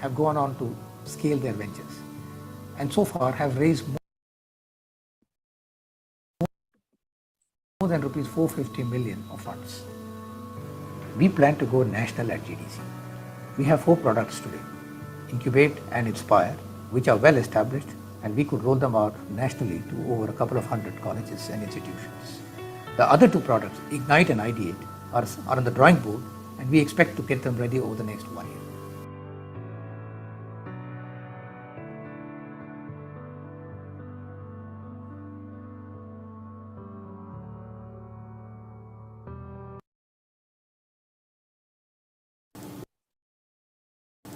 have gone on to scale their ventures and so far have raised more than rupees 450 million of funds. We plan to go national at GDC. We have 4 products today, Incubate and Inspire, which are well established, and we could roll them out nationally to over a couple of hundred colleges and institutions. The other 2 products, Ignite and Ideate, are on the drawing board, and we expect to get them ready over the next 1 year.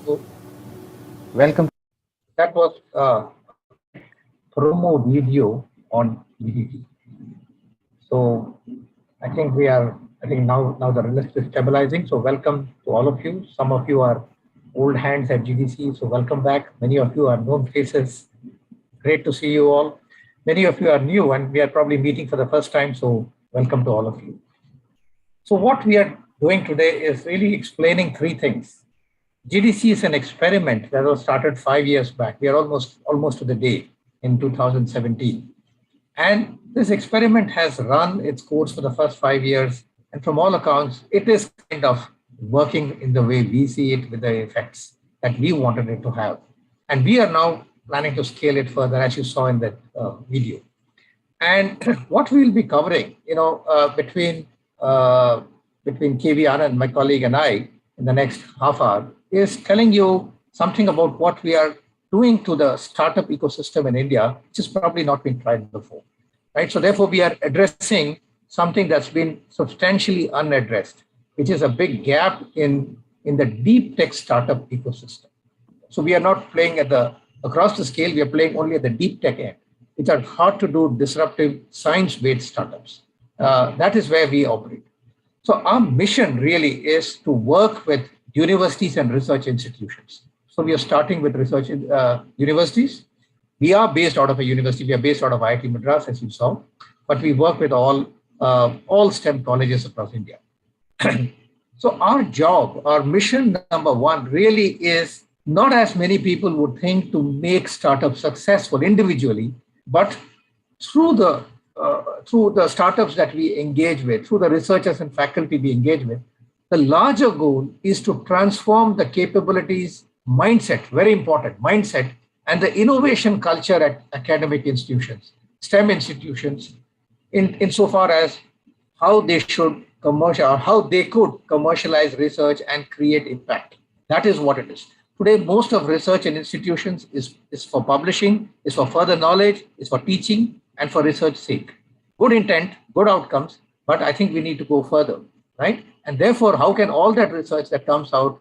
So, welcome. That was a promo video on GDC. So I think now the list is stabilizing. So welcome to all of you. Some of you are old hands at GDC, so welcome back. Many of you are known faces. Great to see you all. Many of you are new and we are probably meeting for the first time, so welcome to all of you. So what we are doing today is really explaining 3 things. GDC is an experiment that was started 5 years back. We are almost to the day in 2017. And this experiment has run its course for the first 5 years. And from all accounts, it is kind of working in the way we see it with the effects that we wanted it to have. And we are now planning to scale it further, as you saw in that video. And what we will be covering, between KV Anand, my colleague, and I, in the next half hour, is telling you something about what we are doing to the startup ecosystem in India, which has probably not been tried before, right? So therefore, we are addressing something that's been substantially unaddressed, which is a big gap in the deep tech startup ecosystem. So we are not playing across the scale, we are playing only at the deep tech end, which are hard to do disruptive science-based startups. That is where we operate. So our mission really is to work with universities and research institutions. So we are starting with research universities. We are based out of a university. We are based out of IIT Madras, as you saw, but we work with all STEM colleges across India. So our job, our mission number 1 really is not, as many people would think, to make startups successful individually, but through the startups that we engage with, through the researchers and faculty we engage with. The larger goal is to transform the capabilities, mindset, very important, mindset, and the innovation culture at academic institutions, STEM institutions, insofar as how they should how they could commercialize research and create impact. That is what it is. Today, most of research in institutions is for publishing, is for further knowledge, is for teaching, and for research sake. Good intent, good outcomes, but I think we need to go further, right? And therefore, how can all that research that comes out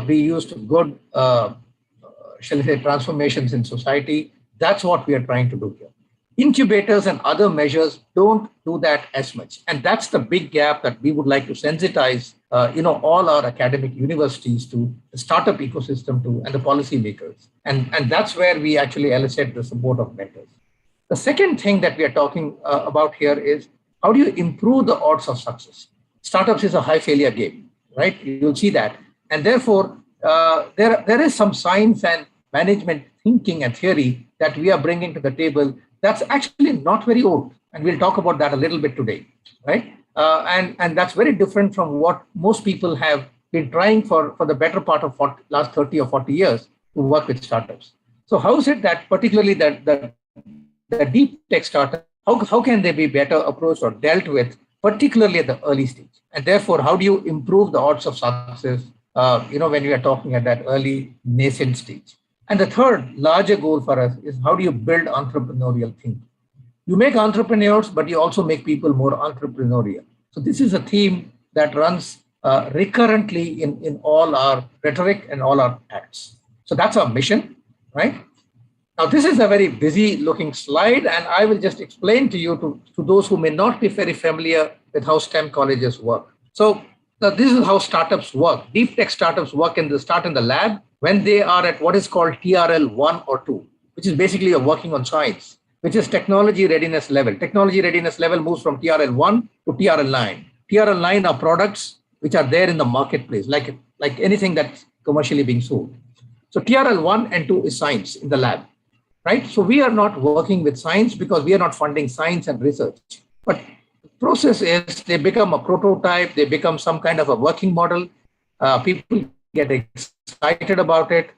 be used to good, shall we say, transformations in society? That's what we are trying to do here. Incubators and other measures don't do that as much. And that's the big gap that we would like to sensitize all our academic universities to, the startup ecosystem to, and the policymakers. And that's where we actually elicit the support of mentors. The second thing that we are talking about here is, how do you improve the odds of success? Startups is a high failure game, right? You'll see that. And therefore, there is some science and management thinking and theory that we are bringing to the table that's actually not very old. And we'll talk about that a little bit today, right? And that's very different from what most people have been trying for the better part of last 30 or 40 years to work with startups. So how is it that particularly the deep tech startup, how can they be better approached or dealt with, particularly at the early stage? And therefore, how do you improve the odds of success, when we are talking at that early nascent stage? And the third larger goal for us is, how do you build entrepreneurial thinking? You make entrepreneurs, but you also make people more entrepreneurial. So this is a theme that runs recurrently in all our rhetoric and all our acts. So that's our mission, right? Now, this is a very busy looking slide, and I will just explain to you, to those who may not be very familiar with how STEM colleges work. So this is how startups work. Deep tech startups work start in the lab when they are at what is called TRL 1 or 2, which is basically a working on science, which is technology readiness level. Technology readiness level moves from TRL 1 to TRL 9. TRL 9 are products which are there in the marketplace, like anything that's commercially being sold. So TRL 1 and 2 is science in the lab, right? So we are not working with science because we are not funding science and research. But the process is they become a prototype, they become some kind of a working model. People get excited about it.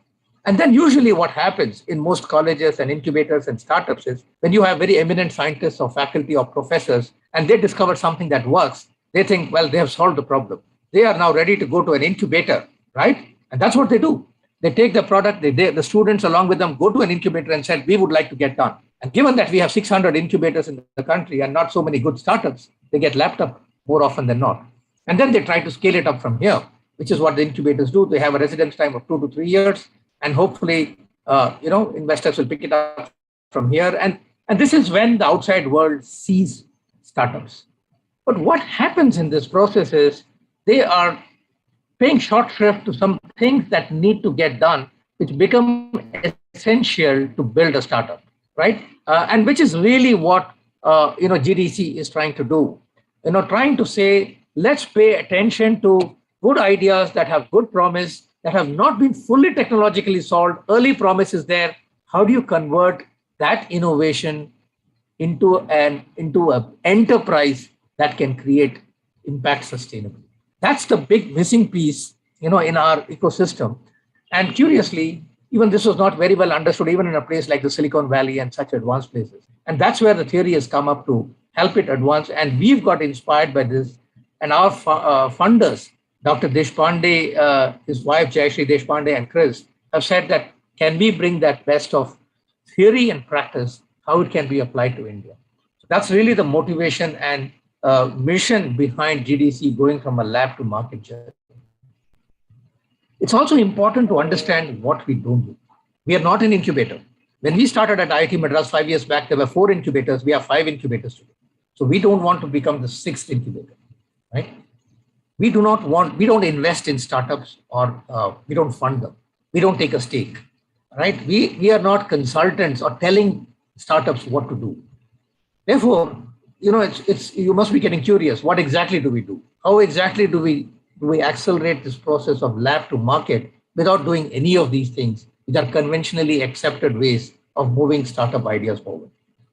And then usually what happens in most colleges and incubators and startups is when you have very eminent scientists or faculty or professors and they discover something that works, they think, well, they have solved the problem. They are now ready to go to an incubator, right? And that's what they do. They take the product, the students along with them go to an incubator and said, we would like to get done. And given that we have 600 incubators in the country and not so many good startups, they get lapped up more often than not. And then they try to scale it up from here, which is what the incubators do. They have a residence time of 2 to 3 years, and hopefully, investors will pick it up from here. And this is when the outside world sees startups. But what happens in this process is they are paying short shrift to some things that need to get done, which become essential to build a startup, right? And which is really what GDC is trying to do. Trying to say, let's pay attention to good ideas that have good promise, that have not been fully technologically solved. Early promise is there. How do you convert that innovation into an enterprise that can create impact sustainably? That's the big missing piece, in our ecosystem. And curiously, even this was not very well understood, even in a place like the Silicon Valley and such advanced places. And that's where the theory has come up to help it advance. And we've got inspired by this. And our funders, Dr. Deshpande, his wife Jayashree Deshpande, and Chris have said that can we bring that best of theory and practice, how it can be applied to India. So that's really the motivation and mission behind GDC going from a lab to market journey. It's also important to understand what we don't do. We are not an incubator. When we started at IIT Madras 5 years back, there were 4 incubators. We have 5 incubators today. So we don't want to become the 6th incubator, right? We don't invest in startups or we don't fund them. We don't take a stake, right? We are not consultants or telling startups what to do. Therefore, you must be getting curious. What exactly do we do? How exactly do we accelerate this process of lab to market without doing any of these things, which are conventionally accepted ways of moving startup ideas forward?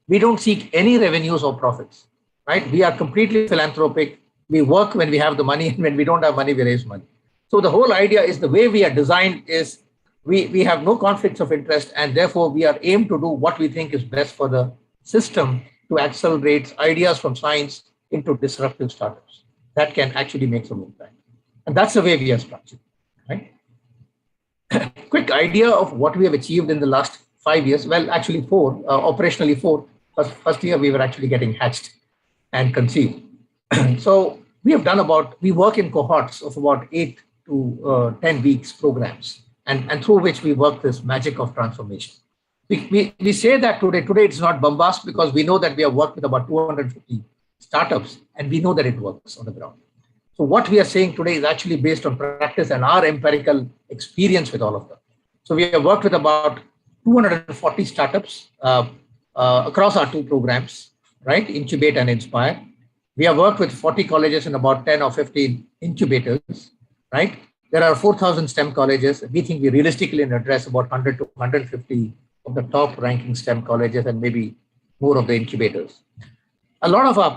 We don't seek any revenues or profits, right? We are completely philanthropic. We work when we have the money, and when we don't have money, we raise money. So the whole idea is the way we are designed is we have no conflicts of interest, and therefore we are aimed to do what we think is best for the system to accelerate ideas from science into disruptive startups that can actually make some impact. And that's the way we are structured, right? Quick idea of what we have achieved in the last 5 years. Well, actually 4, operationally 4. First year we were actually getting hatched and conceived. So we work in cohorts of about 8 to 10 weeks programs, and through which we work this magic of transformation. We say that today it's not bombast because we know that we have worked with about 250 startups and we know that it works on the ground. So what we are saying today is actually based on practice and our empirical experience with all of them. So we have worked with about 240 startups across our 2 programs, right? Incubate and Inspire. We have worked with 40 colleges and about 10 or 15 incubators, right? There are 4,000 STEM colleges. We think we realistically address about 100 to 150 of the top ranking STEM colleges and maybe more of the incubators. A lot of our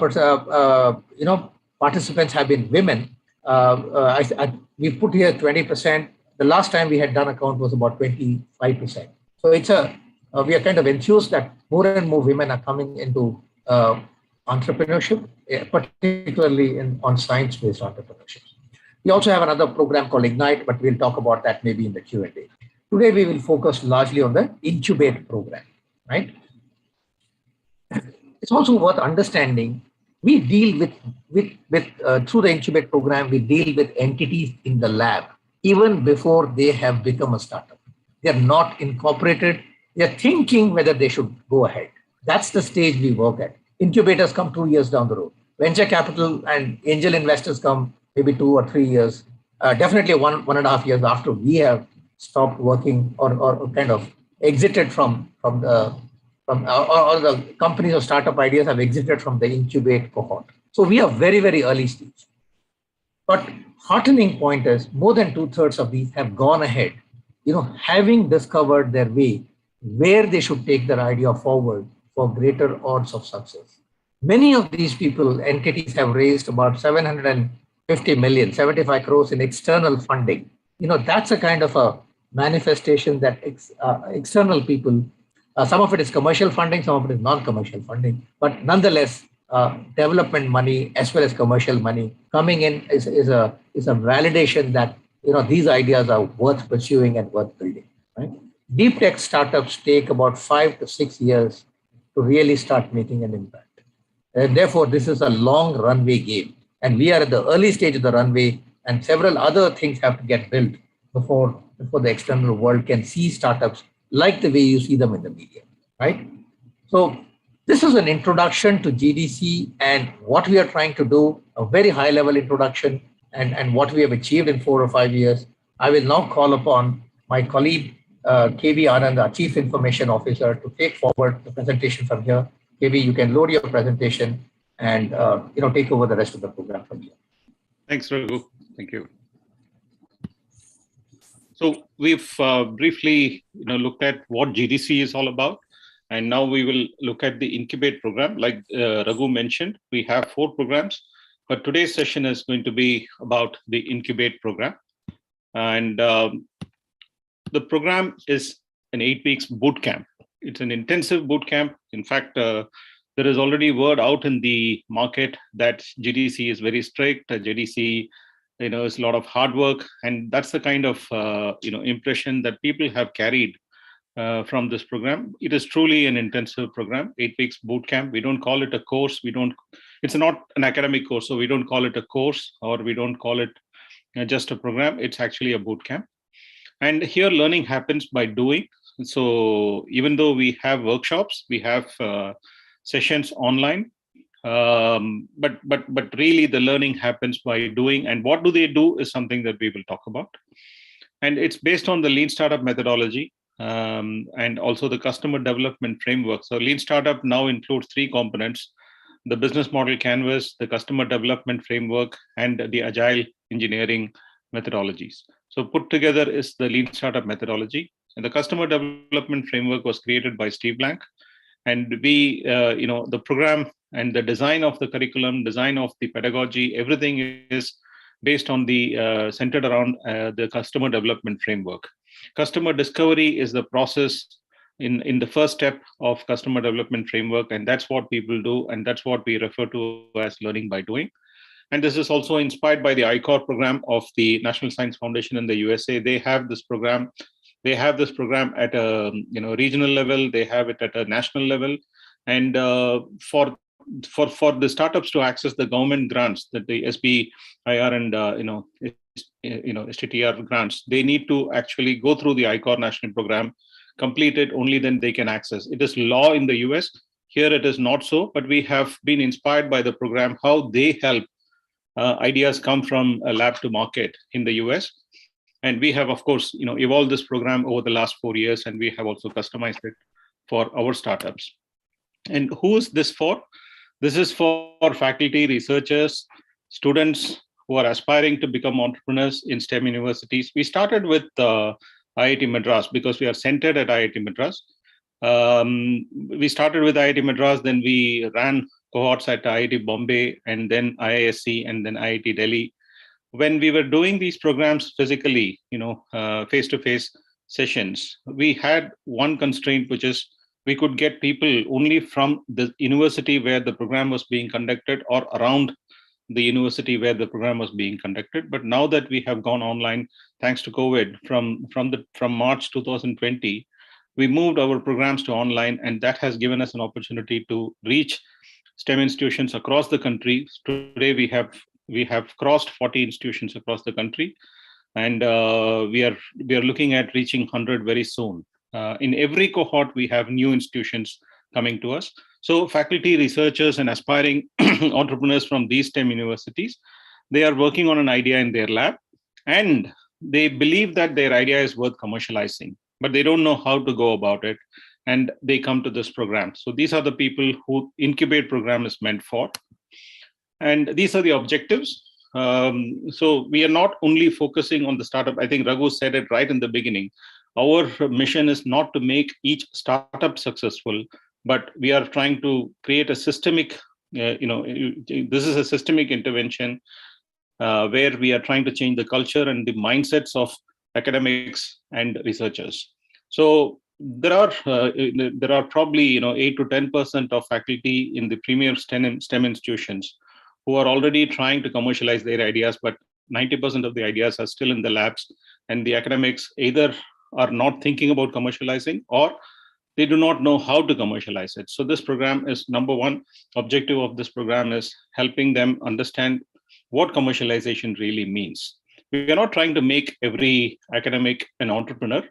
participants have been women. We put here 20%. The last time we had done a count was about 25%. So we are kind of enthused that more and more women are coming into entrepreneurship, particularly on science-based entrepreneurship. We also have another program called Ignite, but we'll talk about that maybe in the Q&A. Today, we will focus largely on the Incubate program, right? It's also worth understanding, we deal through the Incubate program, we deal with entities in the lab, even before they have become a startup. They're not incorporated. They're thinking whether they should go ahead. That's the stage we work at. Incubators come 2 years down the road. Venture capital and angel investors come maybe 2 or 3 years, definitely 1.5 years after we have stopped working or kind of exited from the companies or startup ideas have exited from the incubate cohort. So we are very, very early stage. But heartening point is more than 2/3 of these have gone ahead having discovered their way, where they should take their idea forward for greater odds of success. Many of these people, entities have raised about 750 million, 75 crores in external funding. That's a kind of a manifestation that external people, some of it is commercial funding, some of it is non-commercial funding, but nonetheless, development money as well as commercial money coming in is a validation that these ideas are worth pursuing and worth building. Right? Deep tech startups take about 5 to 6 years to really start making an impact. And therefore, this is a long runway game. And we are at the early stage of the runway, and several other things have to get built before the external world can see startups like the way you see them in the media. Right? So, this is an introduction to GDC and what we are trying to do, a very high level introduction, and what we have achieved in 4 or 5 years. I will now call upon my colleague, KV Anand, our Chief Information Officer, to take forward the presentation from here. KV, you can load your presentation and take over the rest of the program from here. Thanks, Raghu. Thank you. So we've briefly looked at what GDC is all about. And now we will look at the Incubate program. Like Raghu mentioned, we have 4 programs, but today's session is going to be about the Incubate program. And the program is an 8 weeks boot camp. It's an intensive boot camp. In fact, there is already word out in the market that GDC is very strict. GDC, is a lot of hard work, and that's the kind of impression that people have carried from this program. It is truly an intensive program, 8 weeks boot camp. We don't call it a course. It's not an academic course, so we don't call it a course, or we don't call it just a program. It's actually a boot camp. And here learning happens by doing. So even though we have workshops, we have sessions online, but really the learning happens by doing. And what do they do is something that we will talk about. And it's based on the Lean Startup methodology. And also the customer development framework. So Lean Startup now includes 3 components: the business model canvas, the customer development framework, and the agile engineering methodologies. So put together is the Lean Startup methodology. And the customer development framework was created by Steve Blank. And we, the program and the design of the curriculum, design of the pedagogy, everything is based on the centered around the customer development framework. Customer discovery is the process in the first step of customer development framework, and that's what people do, and that's what we refer to as learning by doing. And this is also inspired by the ICOR program of the National Science Foundation in the USA. They have this program. They have this program at a regional level. They have it at a national level, and for the startups to access the government grants, that the SBIR and STTR grants, they need to actually go through the ICOR national program, complete it, only then they can access. It is law in the US. Here it is not so, but we have been inspired by the program, how they help ideas come from a lab to market in the US. And we have, of course, evolved this program over the last 4 years, and we have also customized it for our startups. And who is this for? This is for faculty, researchers, students who are aspiring to become entrepreneurs in STEM universities. We started with IIT Madras because we are centered at IIT Madras. We started with IIT Madras, then we ran cohorts at IIT Bombay, and then IISc, and then IIT Delhi. When we were doing these programs physically, face-to-face sessions, we had one constraint, which is we could get people only from the university where the program was being conducted or around the university where the program was being conducted. But now that we have gone online, thanks to COVID, from March 2020, we moved our programs to online, and that has given us an opportunity to reach STEM institutions across the country. Today we have crossed 40 institutions across the country, and we are looking at reaching 100 very soon. In every cohort, we have new institutions coming to us. So faculty, researchers, and aspiring entrepreneurs from these STEM universities, they are working on an idea in their lab, and they believe that their idea is worth commercializing, but they don't know how to go about it, and they come to this program. So these are the people who Incubate program is meant for. And these are the objectives. So we are not only focusing on the startup. I think Raghu said it right in the beginning. our mission is not to make each startup successful, but we are trying to create a systemic, this is a systemic intervention where we are trying to change the culture and the mindsets of academics and researchers. So there are probably 8 to 10% of faculty in the premier STEM institutions who are already trying to commercialize their ideas, but 90% of the ideas are still in the labs, and the academics either are not thinking about commercializing or they do not know how to commercialize it. So this program is, number one objective of this program is helping them understand what commercialization really means. We are not trying to make every academic an entrepreneur,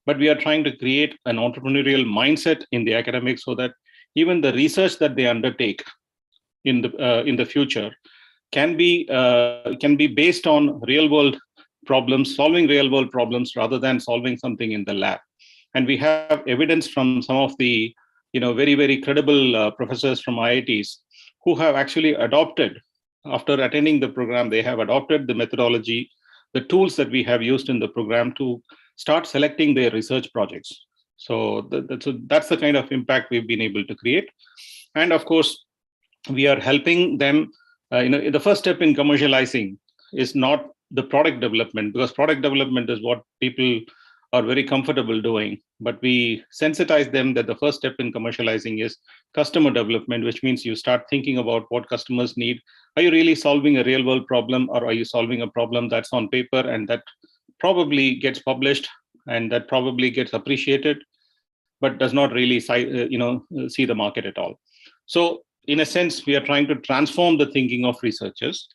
but we are trying to create an entrepreneurial mindset in the academics so that even the research that they undertake in the future can be based on real world problems, solving real world problems rather than solving something in the lab. And we have evidence from some of the very, very credible professors from IITs who have actually adopted, after attending the program, they have adopted the methodology, the tools that we have used in the program to start selecting their research projects. So that's the kind of impact we've been able to create. And of course, we are helping them. The first step in commercializing is not the product development, because product development is what people are very comfortable doing. But we sensitize them that the first step in commercializing is customer development, which means you start thinking about what customers need. Are you really solving a real world problem, or are you solving a problem that's on paper and that probably gets published and that probably gets appreciated, but does not really see the market at all? So in a sense, we are trying to transform the thinking of researchers.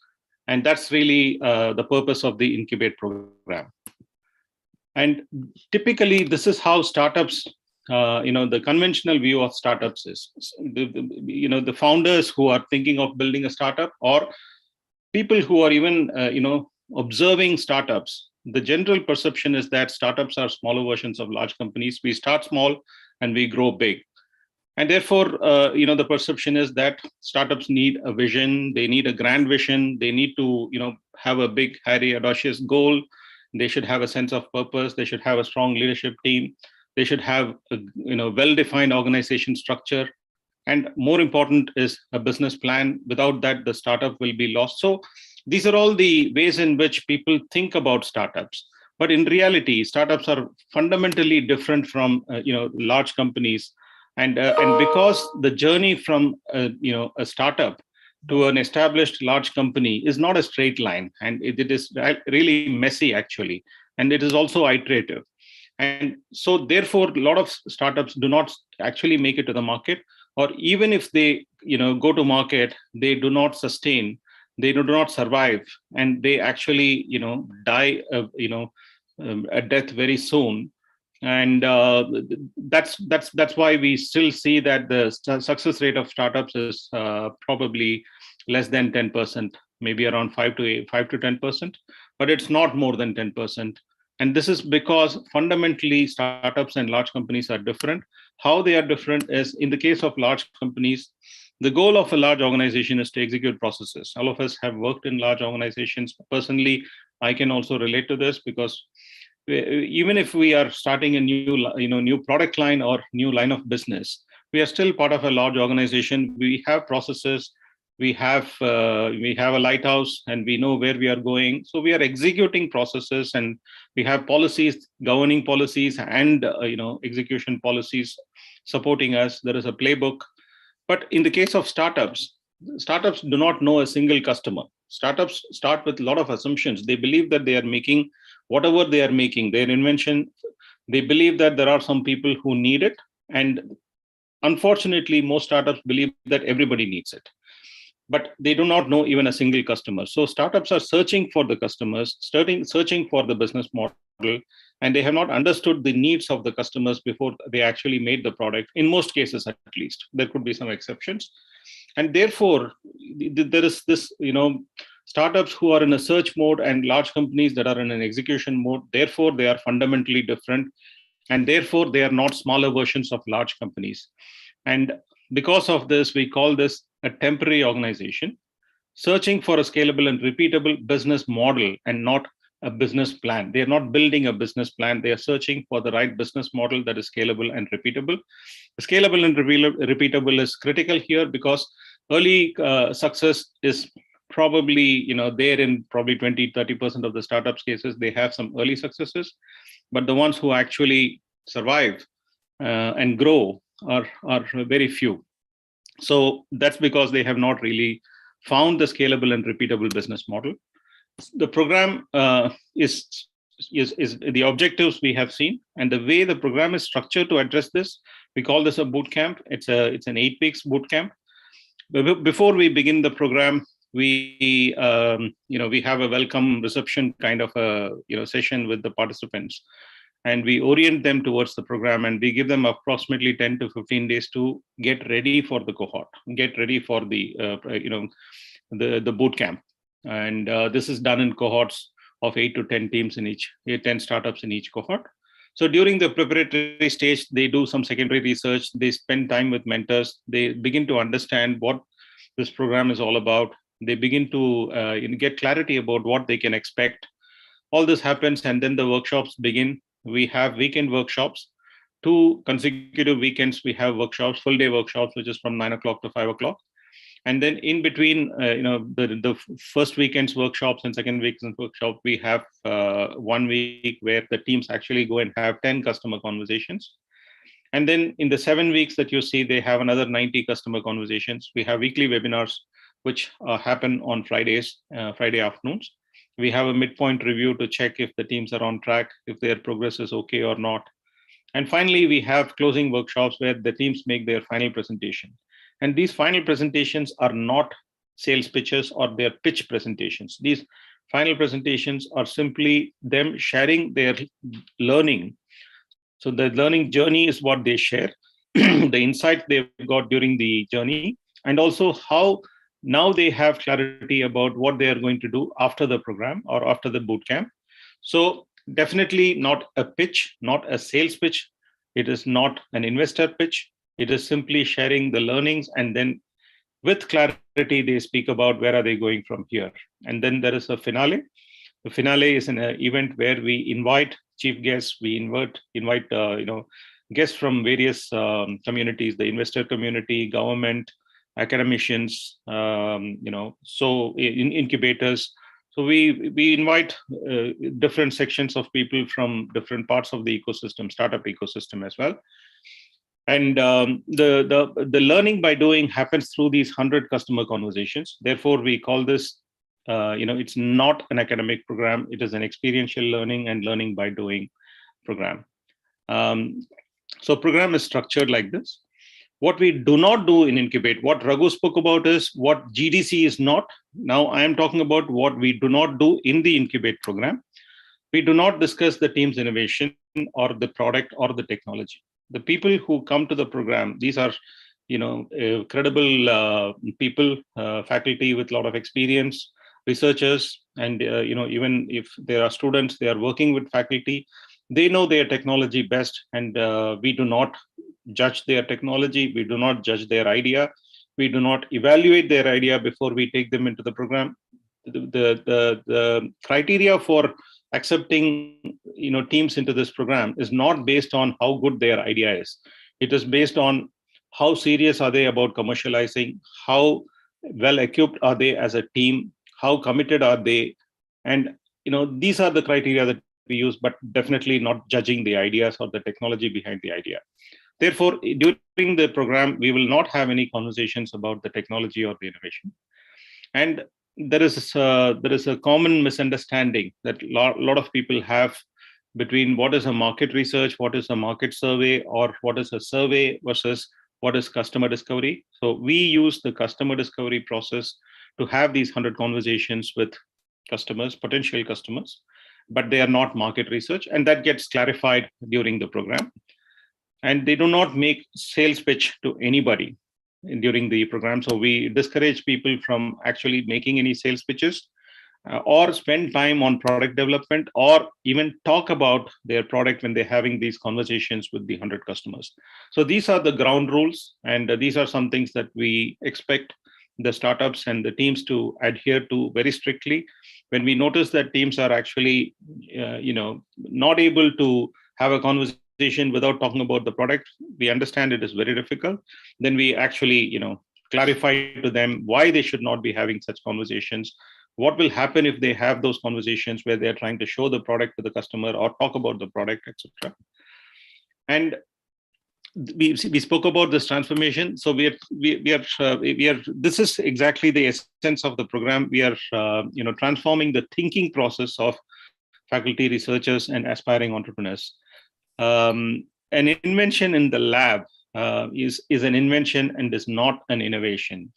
And that's really the purpose of the Incubate program. And typically, this is how startups, the conventional view of startups is, the founders who are thinking of building a startup, or people who are even, observing startups. The general perception is that startups are smaller versions of large companies. We start small and we grow big. And therefore, the perception is that startups need a vision, they need a grand vision, they need to, have a big, hairy, audacious goal. They should have a sense of purpose. They should have a strong leadership team. They should have a well-defined organization structure. And more important is a business plan. Without that, the startup will be lost. So these are all the ways in which people think about startups. But in reality, startups are fundamentally different from large companies. And because the journey from a startup to an established large company is not a straight line, and it is really messy actually, and it is also iterative. And so therefore, a lot of startups do not actually make it to the market, or even if they go to market, they do not sustain, they do not survive, and they actually die a death very soon. And that's why we still see that the success rate of startups is probably less than 10%, maybe around 5 to 10%, but it's not more than 10%. And this is because fundamentally startups and large companies are different. How they are different is, in the case of large companies, the goal of a large organization is to execute processes. All of us have worked in large organizations. Personally, I can also relate to this, because even if we are starting a new product line or new line of business, we are still part of a large organization. We have processes, we have a lighthouse, and we know where we are going. So we are executing processes, and we have policies, governing policies, and execution policies supporting us. There is a playbook. But in the case of startups do not know a single customer. Startups start with a lot of assumptions. They believe that they are making whatever they are making, their invention. They believe that there are some people who need it. And unfortunately, most startups believe that everybody needs it, but they do not know even a single customer. So startups are searching for the customers, searching for the business model, and they have not understood the needs of the customers before they actually made the product. In most cases, at least. There could be some exceptions. And therefore, there is this, startups who are in a search mode and large companies that are in an execution mode. Therefore, they are fundamentally different. And therefore, they are not smaller versions of large companies. And because of this, we call this a temporary organization, searching for a scalable and repeatable business model, and not a business plan. They are not building a business plan. They are searching for the right business model that is scalable and repeatable. Scalable and repeatable is critical here because early success is probably, there in probably 20-30% of the startups cases. They have some early successes, but the ones who actually survive and grow are very few. So that's because they have not really found the scalable and repeatable business model. The program is the objectives we have seen, and the way the program is structured to address this, we call this a boot camp. It's an 8 weeks boot camp. Before we begin the program, we we have a welcome reception kind of a session with the participants, and we orient them towards the program, and we give them approximately 10 to 15 days to get ready for the cohort, get ready for the the boot camp. And this is done in cohorts of 8 to 10 teams in each, 10 startups in each cohort. So during the preparatory stage, they do some secondary research, they spend time with mentors, they begin to understand what this program is all about, they begin to get clarity about what they can expect. All this happens, and then the workshops begin. We have weekend workshops, 2 consecutive weekends we have workshops, full day workshops, which is from 9 o'clock to 5 o'clock. And then in between, the first weekend's workshops and second weekend's workshop, we have 1 week where the teams actually go and have 10 customer conversations. And then in the 7 weeks that you see, they have another 90 customer conversations. We have weekly webinars, which happen on Fridays, Friday afternoons. We have a midpoint review to check if the teams are on track, if their progress is okay or not. And finally, we have closing workshops where the teams make their final presentation. And these final presentations are not sales pitches or their pitch presentations. These final presentations are simply them sharing their learning. So the learning journey is what they share, the insights they've got during the journey, and also how now they have clarity about what they are going to do after the program or after the boot camp. So definitely not a pitch, not a sales pitch. It is not an investor pitch. It is simply sharing the learnings, and then with clarity, they speak about where are they going from here. And then there is a finale. The finale is an event where we invite chief guests. We invite guests from various communities, the investor community, government, academicians, so in incubators. So we invite different sections of people from different parts of the ecosystem, startup ecosystem as well. And the learning by doing happens through these 100 customer conversations. Therefore, we call this, it's not an academic program. It is an experiential learning and learning by doing program. So program is structured like this. What we do not do in Incubate, what Raghu spoke about is what GDC is not. Now I am talking about what we do not do in the Incubate program. We do not discuss the team's innovation or the product or the technology. The people who come to the program, these are, credible people, faculty with a lot of experience, researchers, and even if there are students, they are working with faculty. They know their technology best, and we do not judge their technology. We do not judge their idea. We do not evaluate their idea before we take them into the program. The criteria for accepting teams into this program is not based on how good their idea is. It is based on how serious are they about commercializing, how well equipped are they as a team, how committed are they, and these are the criteria that we use, but definitely not judging the ideas or the technology behind the idea. Therefore, during the program, we will not have any conversations about the technology or the innovation. And there is a common misunderstanding that a lot of people have between what is a market research, what is a market survey, or what is a survey versus what is customer discovery. So we use the customer discovery process to have these 100 conversations with customers, potential customers, but they are not market research, and that gets clarified during the program. And they do not make sales pitch to anybody during the program. So we discourage people from actually making any sales pitches or spend time on product development or even talk about their product when they're having these conversations with the 100 customers. So these are the ground rules, and these are some things that we expect the startups and the teams to adhere to very strictly. When we notice that teams are actually, not able to have a conversation without talking about the product, we understand it is very difficult. Then we actually, clarify to them why they should not be having such conversations. What will happen if they have those conversations where they're trying to show the product to the customer or talk about the product, etc. And we spoke about this transformation. So we are this is exactly the essence of the program. We are transforming the thinking process of faculty, researchers, and aspiring entrepreneurs. An invention in the lab is an invention and is not an innovation,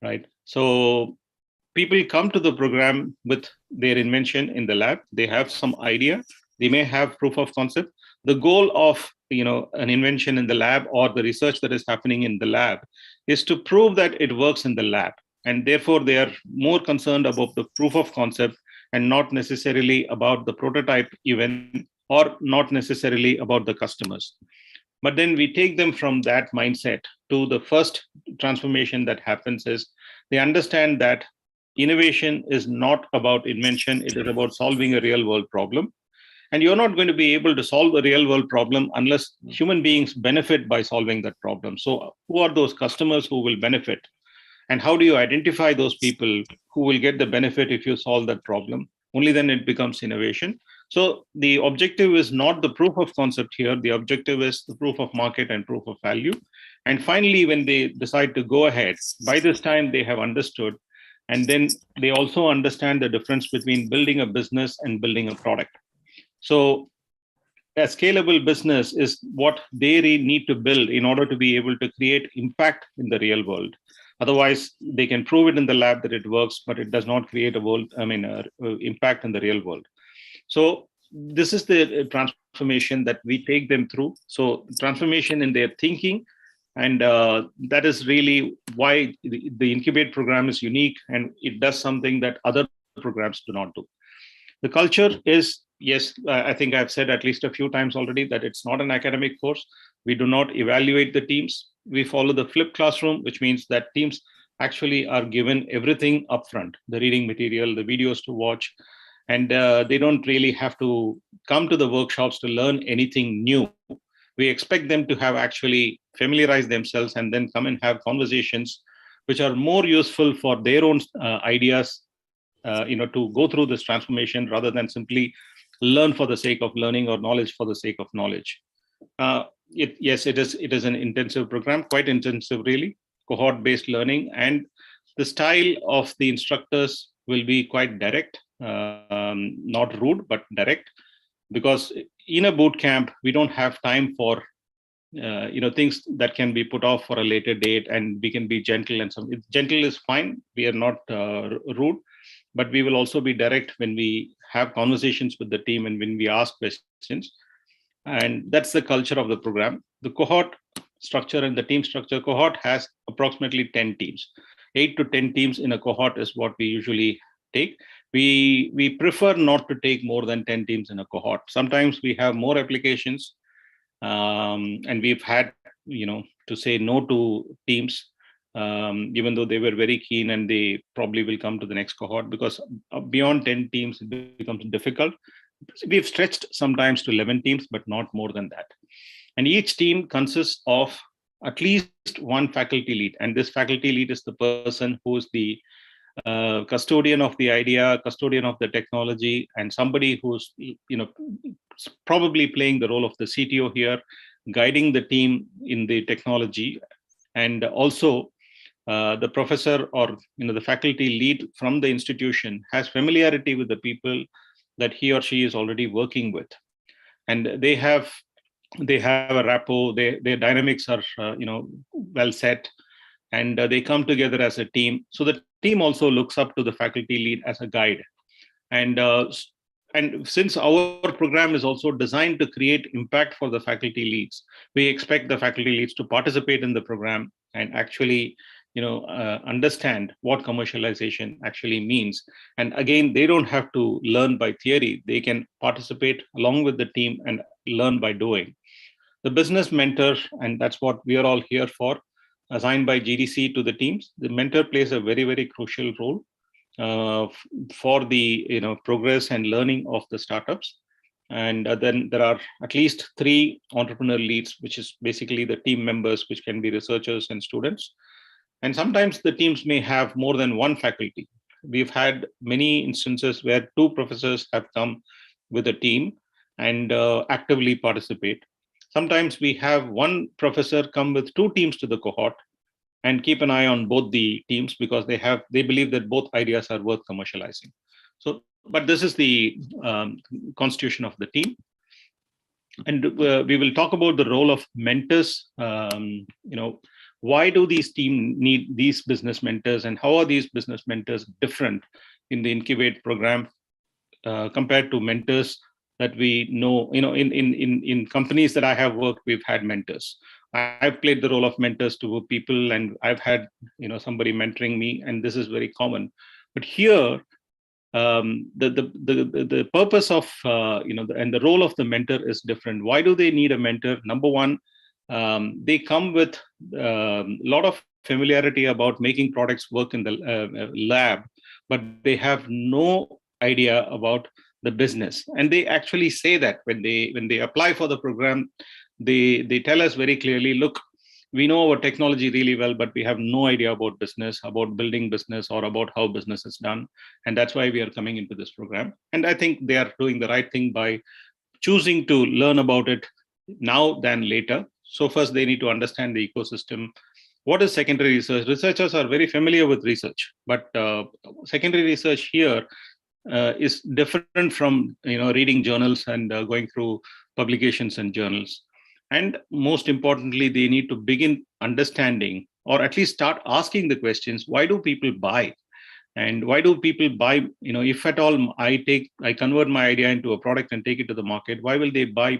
right? So people come to the program with their invention in the lab. They have some idea. They may have proof of concept. The goal of an invention in the lab or the research that is happening in the lab is to prove that it works in the lab, and therefore they are more concerned about the proof of concept and not necessarily about the prototype even, or not necessarily about the customers. But then we take them from that mindset to the first transformation that happens is they understand that innovation is not about invention. It is about solving a real world problem. And you're not going to be able to solve a real world problem unless human beings benefit by solving that problem. So who are those customers who will benefit? And how do you identify those people who will get the benefit if you solve that problem? Only then it becomes innovation. So the objective is not the proof of concept here. The objective is the proof of market and proof of value. And finally, when they decide to go ahead, by this time they have understood. And then they also understand the difference between building a business and building a product. So a scalable business is what they need to build in order to be able to create impact in the real world. Otherwise, they can prove it in the lab that it works, but it does not create impact in the real world. So this is the transformation that we take them through. So transformation in their thinking, and that is really why the Incubate program is unique, and it does something that other programs do not do. The culture is, yes, I think I've said at least a few times already that it's not an academic course. We do not evaluate the teams. We follow the flipped classroom, which means that teams actually are given everything upfront, the reading material, the videos to watch, and they don't really have to come to the workshops to learn anything new. We expect them to have actually familiarized themselves and then come and have conversations which are more useful for their own ideas, to go through this transformation rather than simply learn for the sake of learning or knowledge for the sake of knowledge. Yes, it is an intensive program, quite intensive really, cohort-based learning, and the style of the instructors will be quite direct, not rude, but direct, because in a boot camp, we don't have time for things that can be put off for a later date, and we can be gentle, and some gentle is fine. We are not rude, but we will also be direct when we have conversations with the team and when we ask questions. And that's the culture of the program. The cohort structure and the team structure, cohort has approximately 10 teams. 8 to 10 teams in a cohort is what we usually take. We prefer not to take more than 10 teams in a cohort. Sometimes we have more applications, and we've had to say no to teams, even though they were very keen, and they probably will come to the next cohort, because beyond 10 teams it becomes difficult. We've stretched sometimes to 11 teams, but not more than that. And each team consists of at least one faculty lead, and this faculty lead is the person who's the custodian of the idea, custodian of the technology, and somebody who's probably playing the role of the CTO here, guiding the team in the technology. And also the professor or the faculty lead from the institution has familiarity with the people that he or she is already working with, and they have a rapport. Their dynamics are well set, and they come together as a team. So the team also looks up to the faculty lead as a guide. And since our program is also designed to create impact for the faculty leads, we expect the faculty leads to participate in the program and actually understand what commercialization actually means. And again, they don't have to learn by theory. They can participate along with the team and learn by doing. The business mentor, and that's what we are all here for, assigned by GDC to the teams, the mentor plays a very, very crucial role for the progress and learning of the startups. And then there are at least 3 entrepreneur leads, which is basically the team members, which can be researchers and students. And sometimes the teams may have more than one faculty. We've had many instances where 2 professors have come with a team and actively participate. Sometimes we have one professor come with 2 teams to the cohort and keep an eye on both the teams because they believe that both ideas are worth commercializing. So, but this is the constitution of the team. And we will talk about the role of mentors. Why do these teams need these business mentors, and how are these business mentors different in the Incubate program compared to mentors that we know? In companies that I have worked, we've had mentors. I've played the role of mentors to people, and I've had somebody mentoring me, and this is very common. But here, the purpose of and the role of the mentor is different. Why do they need a mentor? Number one, they come with a lot of familiarity about making products work in the lab, but they have no idea about the business. And they actually say that when they apply for the program, they tell us very clearly, look, we know our technology really well, but we have no idea about business, about building business, or about how business is done. And that's why we are coming into this program. And I think they are doing the right thing by choosing to learn about it now than later. So first, they need to understand the ecosystem. What is secondary research? Researchers are very familiar with research, but secondary research here is different from reading journals and going through publications and journals. And most importantly, they need to begin understanding, or at least start asking the questions: why do people buy? And why do people buy? If at all I convert my idea into a product and take it to the market, why will they buy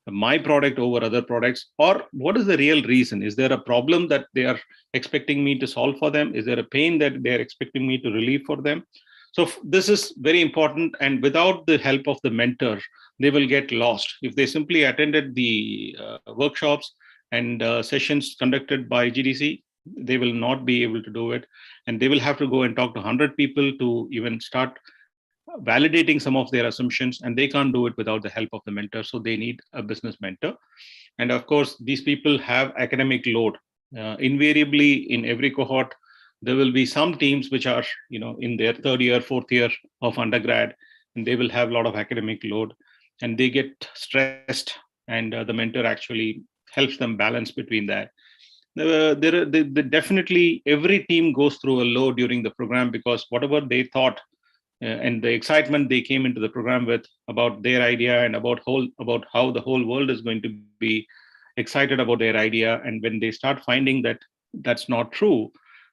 my product over other products? Or what is the real reason? Is there a problem that they are expecting me to solve for them? Is there a pain that they are expecting me to relieve for them? So this is very important. And without the help of the mentor, they will get lost. If they simply attended the workshops and sessions conducted by GDC, they will not be able to do it. And they will have to go and talk to 100 people to even start validating some of their assumptions, and they can't do it without the help of the mentor. So they need a business mentor. And of course, these people have academic load. Invariably, in every cohort, there will be some teams which are in their 3rd year, 4th year of undergrad, and they will have a lot of academic load, and they get stressed, and the mentor actually helps them balance between that. Definitely every team goes through a low during the program, because whatever they thought and the excitement they came into the program with about their idea and about how the whole world is going to be excited about their idea, and when they start finding that that's not true,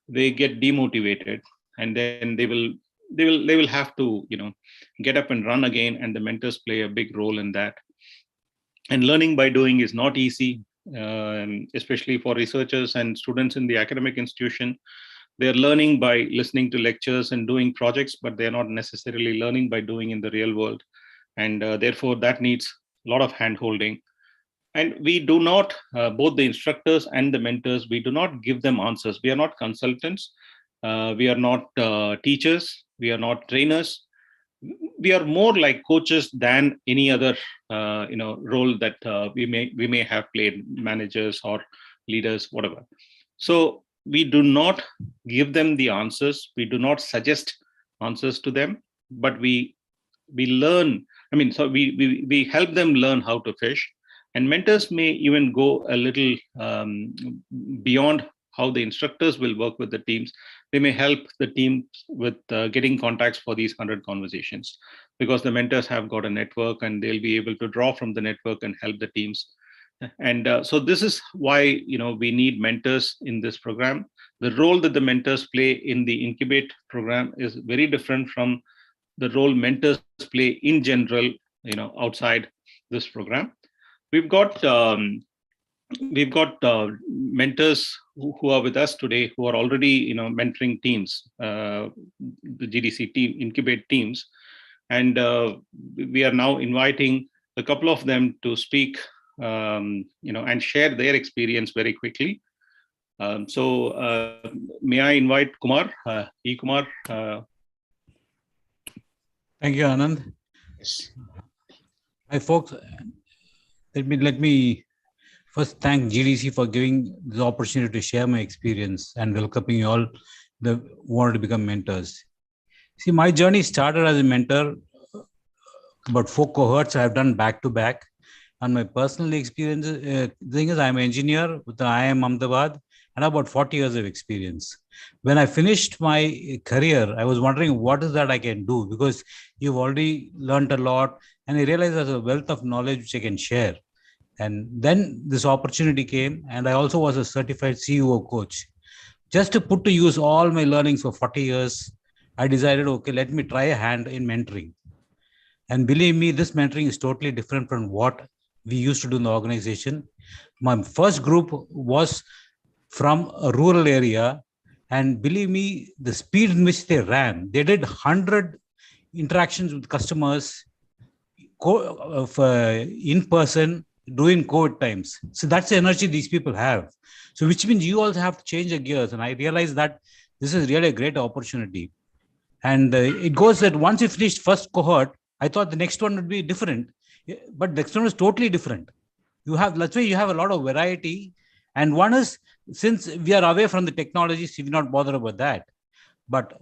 they get demotivated, and then they will have to get up and run again, and the mentors play a big role in that. And learning by doing is not easy, especially for researchers and students in the academic institution. They're learning by listening to lectures and doing projects, but they're not necessarily learning by doing in the real world. And therefore, that needs a lot of hand-holding. And we do not, both the instructors and the mentors, we do not give them answers. We are not consultants. We are not teachers. We are not trainers. We are more like coaches than any other role that we may have played, managers or leaders, whatever. So we do not give them the answers. We do not suggest answers to them, but we learn. So we help them learn how to fish. And mentors may even go a little beyond how the instructors will work with the teams. They may help the team with getting contacts for these 100 conversations, because the mentors have got a network, and they'll be able to draw from the network and help the teams. And so this is why we need mentors in this program. The role that the mentors play in the Incubate program is very different from the role mentors play in general, outside this program. We've got mentors who are with us today, who are already mentoring teams, the GDC team, Incubate teams, and we are now inviting a couple of them to speak, and share their experience very quickly. May I invite Kumar, Kumar? Thank you, Anand. Yes. Hi, folks. Let me first thank GDC for giving the opportunity to share my experience and welcoming you all that wanted to become mentors. See, my journey started as a mentor. About 4 cohorts I have done back to back. And my personal experience, thing is, I'm an engineer with the IIM Ahmedabad and about 40 years of experience. When I finished my career, I was wondering what is that I can do, because you've already learned a lot, and I realized there's a wealth of knowledge which I can share. And then this opportunity came, and I also was a certified CEO coach. Just to put to use all my learnings for 40 years, I decided, okay, let me try a hand in mentoring. And believe me, this mentoring is totally different from what we used to do in the organization. My first group was from a rural area, and believe me, the speed in which they ran, they did 100 interactions with customers in person during COVID times. So that's the energy these people have. So which means you also have to change your gears. And I realized that this is really a great opportunity. And it goes that once you finished first cohort, I thought the next one would be different, but the next one was totally different. That's why you have a lot of variety. And one is, since we are away from the technologies, we're not bothered about that. But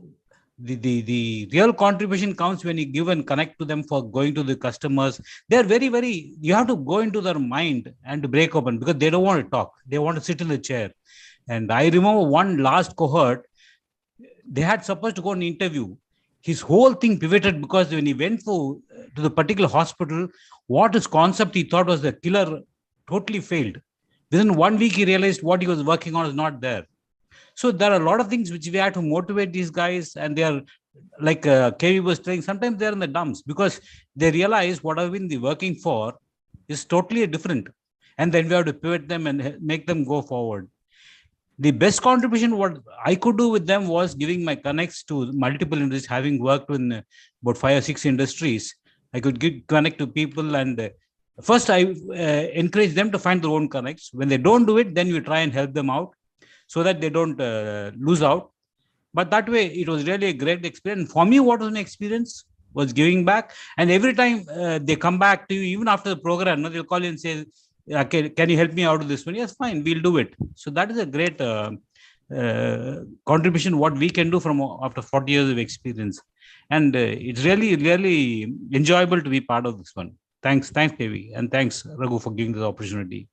the real contribution comes when you give and connect to them for going to the customers. They're very, you have to go into their mind and to break open, because they don't want to talk. They want to sit in the chair. And I remember one last cohort, they had supposed to go on an interview. His whole thing pivoted, because when he went to the particular hospital, what his concept he thought was the killer totally failed. Within 1 week, he realized what he was working on is not there. So there are a lot of things which we have to motivate these guys, and they are like KV was saying, sometimes they're in the dumps because they realize what I've been working for is totally different. And then we have to pivot them and make them go forward. The best contribution what I could do with them was giving my connects to multiple industries. Having worked in about 5 or 6 industries, I could connect to people, and first I encourage them to find their own connects. When they don't do it, then we try and help them out so that they don't lose out. But that way, it was really a great experience. For me, what was my experience was giving back. And every time they come back to you, even after the program, they'll call you and say, can you help me out of this one? Yes, fine, we'll do it. So that is a great contribution what we can do from after 40 years of experience. And it's really enjoyable to be part of this one. Thanks, Devi, and thanks, Raghu, for giving this opportunity.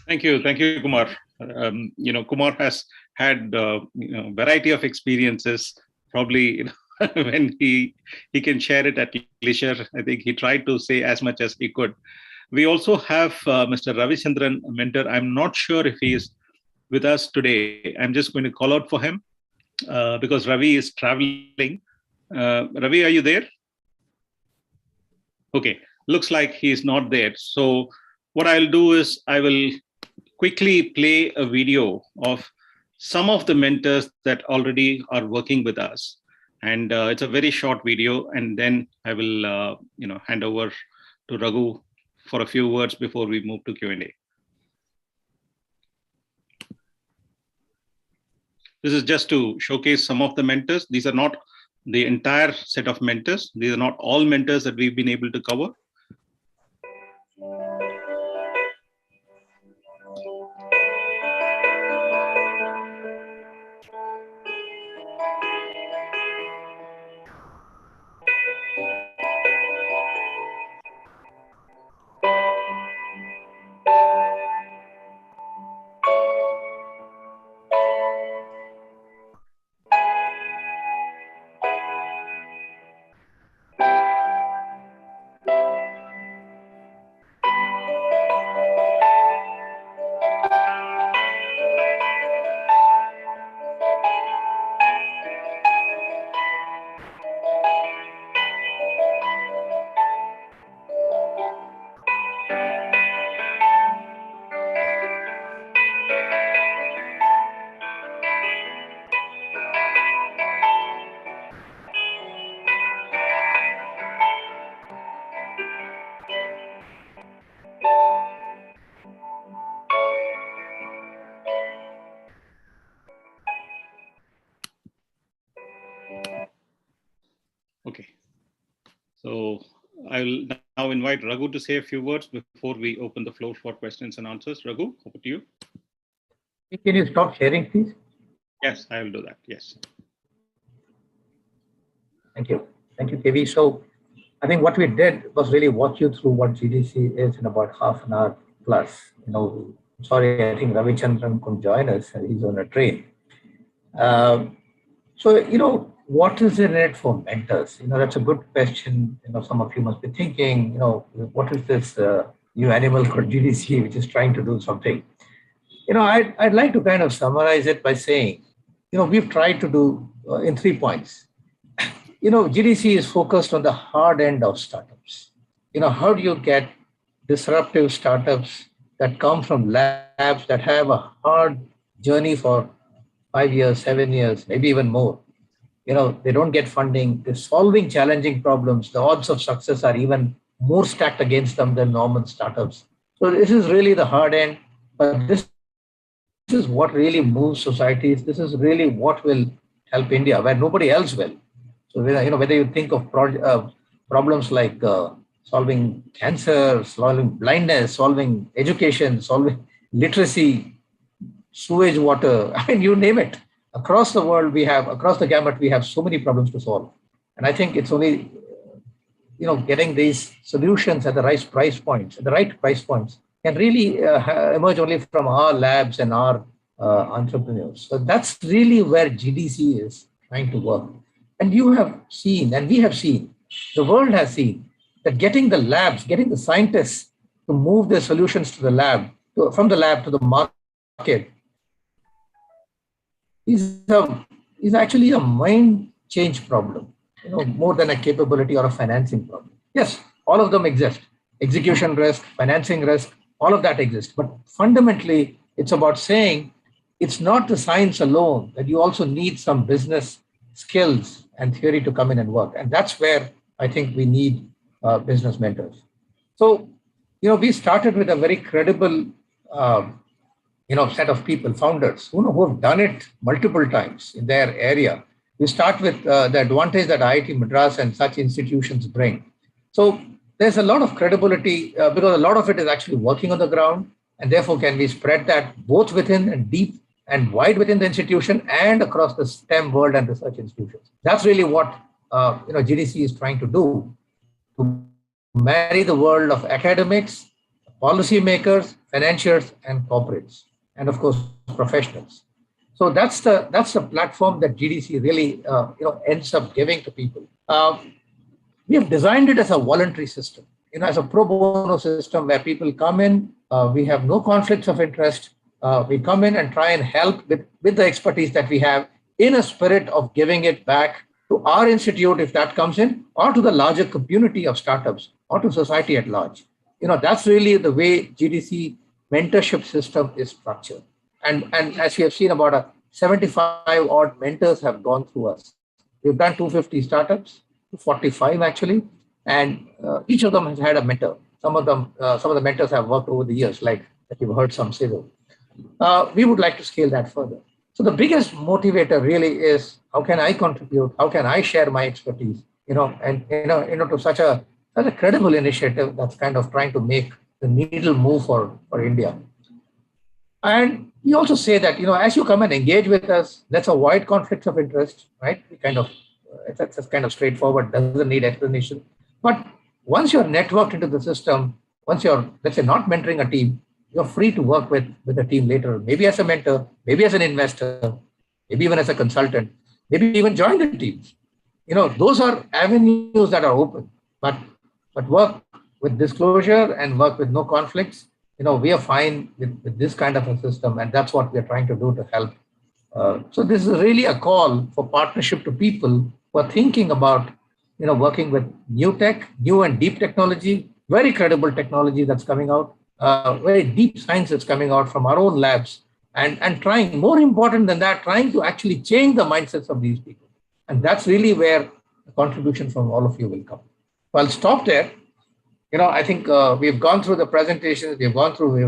Thank you, Kumar. Kumar has had variety of experiences. Probably when he can share it at leisure, I think he tried to say as much as he could. We also have Mr. Ravichandran, mentor. I'm not sure if he is with us today. I'm just going to call out for him because Ravi is traveling. Ravi, are you there? Okay, looks like he is not there. So what I'll do is I will quickly play a video of some of the mentors that already are working with us. And it's a very short video. And then I will, hand over to Raghu for a few words before we move to Q&A. This is just to showcase some of the mentors. These are not the entire set of mentors. These are not all mentors that we've been able to cover. Okay. So I will now invite Raghu to say a few words before we open the floor for questions and answers. Raghu, over to you. Can you stop sharing, please? Yes, I will do that. Yes. Thank you. Thank you, KV. So I think what we did was really walk you through what GDC is in about half an hour plus. Sorry, I think Ravichandran couldn't join us. He's on a train. So, what is in it for mentors? That's a good question. Some of you must be thinking, what is this new animal called GDC, which is trying to do something? I'd like to kind of summarize it by saying, we've tried to do in 3 points. GDC is focused on the hard end of startups. How do you get disruptive startups that come from labs that have a hard journey for 5 years, 7 years, maybe even more? They don't get funding. They're solving challenging problems. The odds of success are even more stacked against them than normal startups. So this is really the hard end, but this is what really moves societies. This is really what will help India, where nobody else will. So whether you think of problems like solving cancer, solving blindness, solving education, solving literacy, sewage water, I mean, you name it. Across the world, across the gamut, we have so many problems to solve. And I think it's only, getting these solutions at the right price points can really emerge only from our labs and our entrepreneurs. So that's really where GDC is trying to work. And you have seen, and we have seen, the world has seen that getting the labs, getting the scientists to move their solutions to the lab, from the lab to the market, is actually a mind change problem, more than a capability or a financing problem. Yes, all of them exist. Execution risk, financing risk, all of that exists. But fundamentally, it's about saying it's not the science alone, that you also need some business skills and theory to come in and work. And that's where I think we need business mentors. So, we started with a very credible set of people, founders, who have done it multiple times in their area. We start with the advantage that IIT Madras and such institutions bring. So there's a lot of credibility because a lot of it is actually working on the ground, and therefore can we spread that both within and deep and wide within the institution and across the STEM world and research institutions. That's really what GDC is trying to do, to marry the world of academics, policymakers, financiers, and corporates, and of course professionals. So that's the platform that GDC really ends up giving to people. We have designed it as a voluntary system, as a pro bono system where people come in. We have no conflicts of interest. We come in and try and help with the expertise that we have, in a spirit of giving it back to our institute if that comes in, or to the larger community of startups, or to society at large. That's really the way GDC mentorship system is structured. And as we have seen, about 75 odd mentors have gone through us. We've done 250 startups, 245 actually, and each of them has had a mentor. Some of the mentors have worked over the years, like that you've heard some say. We would like to scale that further. So the biggest motivator really is, how can I contribute? How can I share my expertise? To such a credible initiative that's kind of trying to make the needle move for India. And we also say that, as you come and engage with us, let's avoid conflicts of interest, right? It's kind of straightforward, doesn't need explanation. But once you're networked into the system, once you're, let's say, not mentoring a team, you're free to work with a team later, maybe as a mentor, maybe as an investor, maybe even as a consultant, maybe even join the team. Those are avenues that are open, but work with disclosure and work with no conflicts. We are fine with this kind of a system, and that's what we're trying to do to help. So this is really a call for partnership to people who are thinking about, working with new and deep technology, very credible technology that's coming out, very deep science that's coming out from our own labs, and trying, more important than that, trying to actually change the mindsets of these people. And that's really where the contribution from all of you will come. So I'll stop there. I think we've gone through the presentations, we've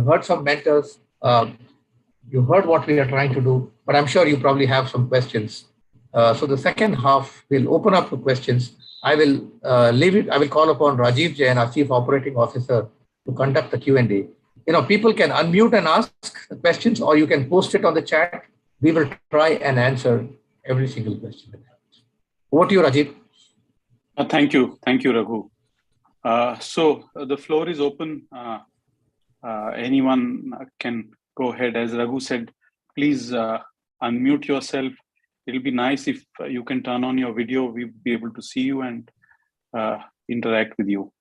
heard some mentors, you heard what we are trying to do, but I'm sure you probably have some questions. So the second half, we'll open up to questions. I will leave it. I will call upon Rajiv Jain, our Chief Operating Officer, to conduct the Q&A. People can unmute and ask questions, or you can post it on the chat. We will try and answer every single question. Over to you, Rajiv. Thank you, Raghu. So the floor is open. Anyone can go ahead. As Raghu said, please unmute yourself. It'll be nice if you can turn on your video. We'll be able to see you and interact with you.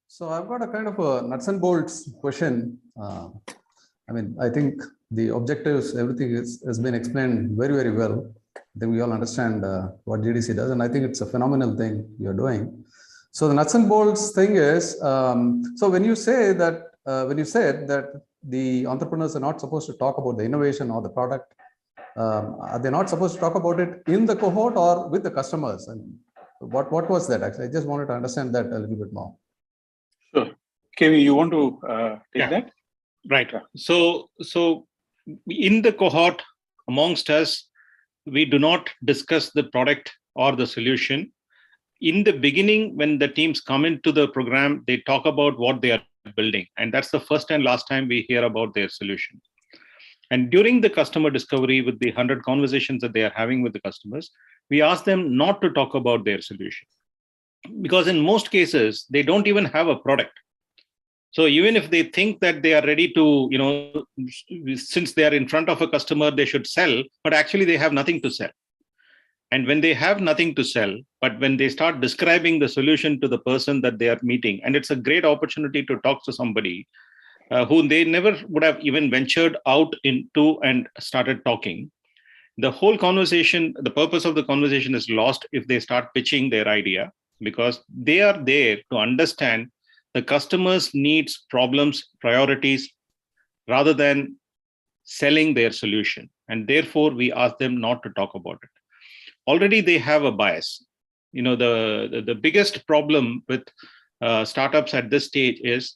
So I've got a kind of a nuts and bolts question. I think the objectives, everything has been explained very, very well. I think we all understand what GDC does, and I think it's a phenomenal thing you're doing. So the nuts and bolts thing is, so when you say that, when you said that the entrepreneurs are not supposed to talk about the innovation or the product, are they not supposed to talk about it in the cohort or with the customers? And what was that actually? I just wanted to understand that a little bit more. Sure. Kevi, you want to take that? Right. So in the cohort, amongst us, we do not discuss the product or the solution. In the beginning, when the teams come into the program, they talk about what they are building. And that's the first and last time we hear about their solution. And during the customer discovery, with the 100 conversations that they are having with the customers, we ask them not to talk about their solution. Because in most cases, they don't even have a product. So even if they think that they are ready to, since they are in front of a customer, they should sell, but actually they have nothing to sell. And when they have nothing to sell, but when they start describing the solution to the person that they are meeting, and it's a great opportunity to talk to somebody who they never would have even ventured out into and started talking. The whole conversation, the purpose of the conversation is lost if they start pitching their idea, because they are there to understand the customer's needs, problems, priorities, rather than selling their solution. And therefore, we ask them not to talk about it. Already they have a bias. The biggest problem with startups at this stage is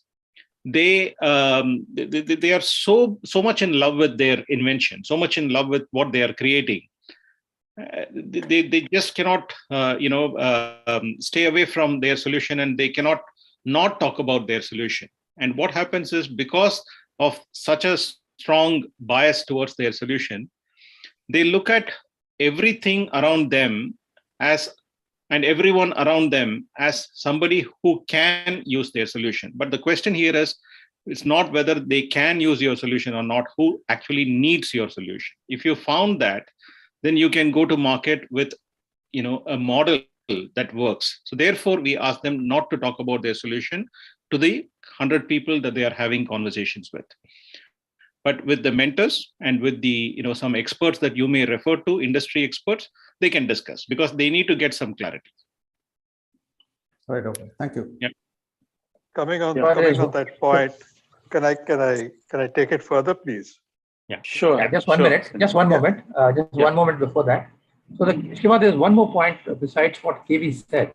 they are so much in love with their invention, so much in love with what they are creating. They just cannot stay away from their solution, and they cannot not talk about their solution. And what happens is, because of such a strong bias towards their solution, they look at everything around them and everyone around them as somebody who can use their solution. But the question here is, it's not whether they can use your solution or not, who actually needs your solution. If you found that, then you can go to market with a model that works. So therefore, we ask them not to talk about their solution to the 100 people that they are having conversations with. But with the mentors and with the some experts that you may refer to, industry experts, they can discuss, because they need to get some clarity. Right. Okay. Thank you. Yeah. Coming on that point, can I take it further, please? Yeah. Sure. Yeah, just one minute. Just one moment. One moment before that. So, Shiva, there's one more point besides what KV said.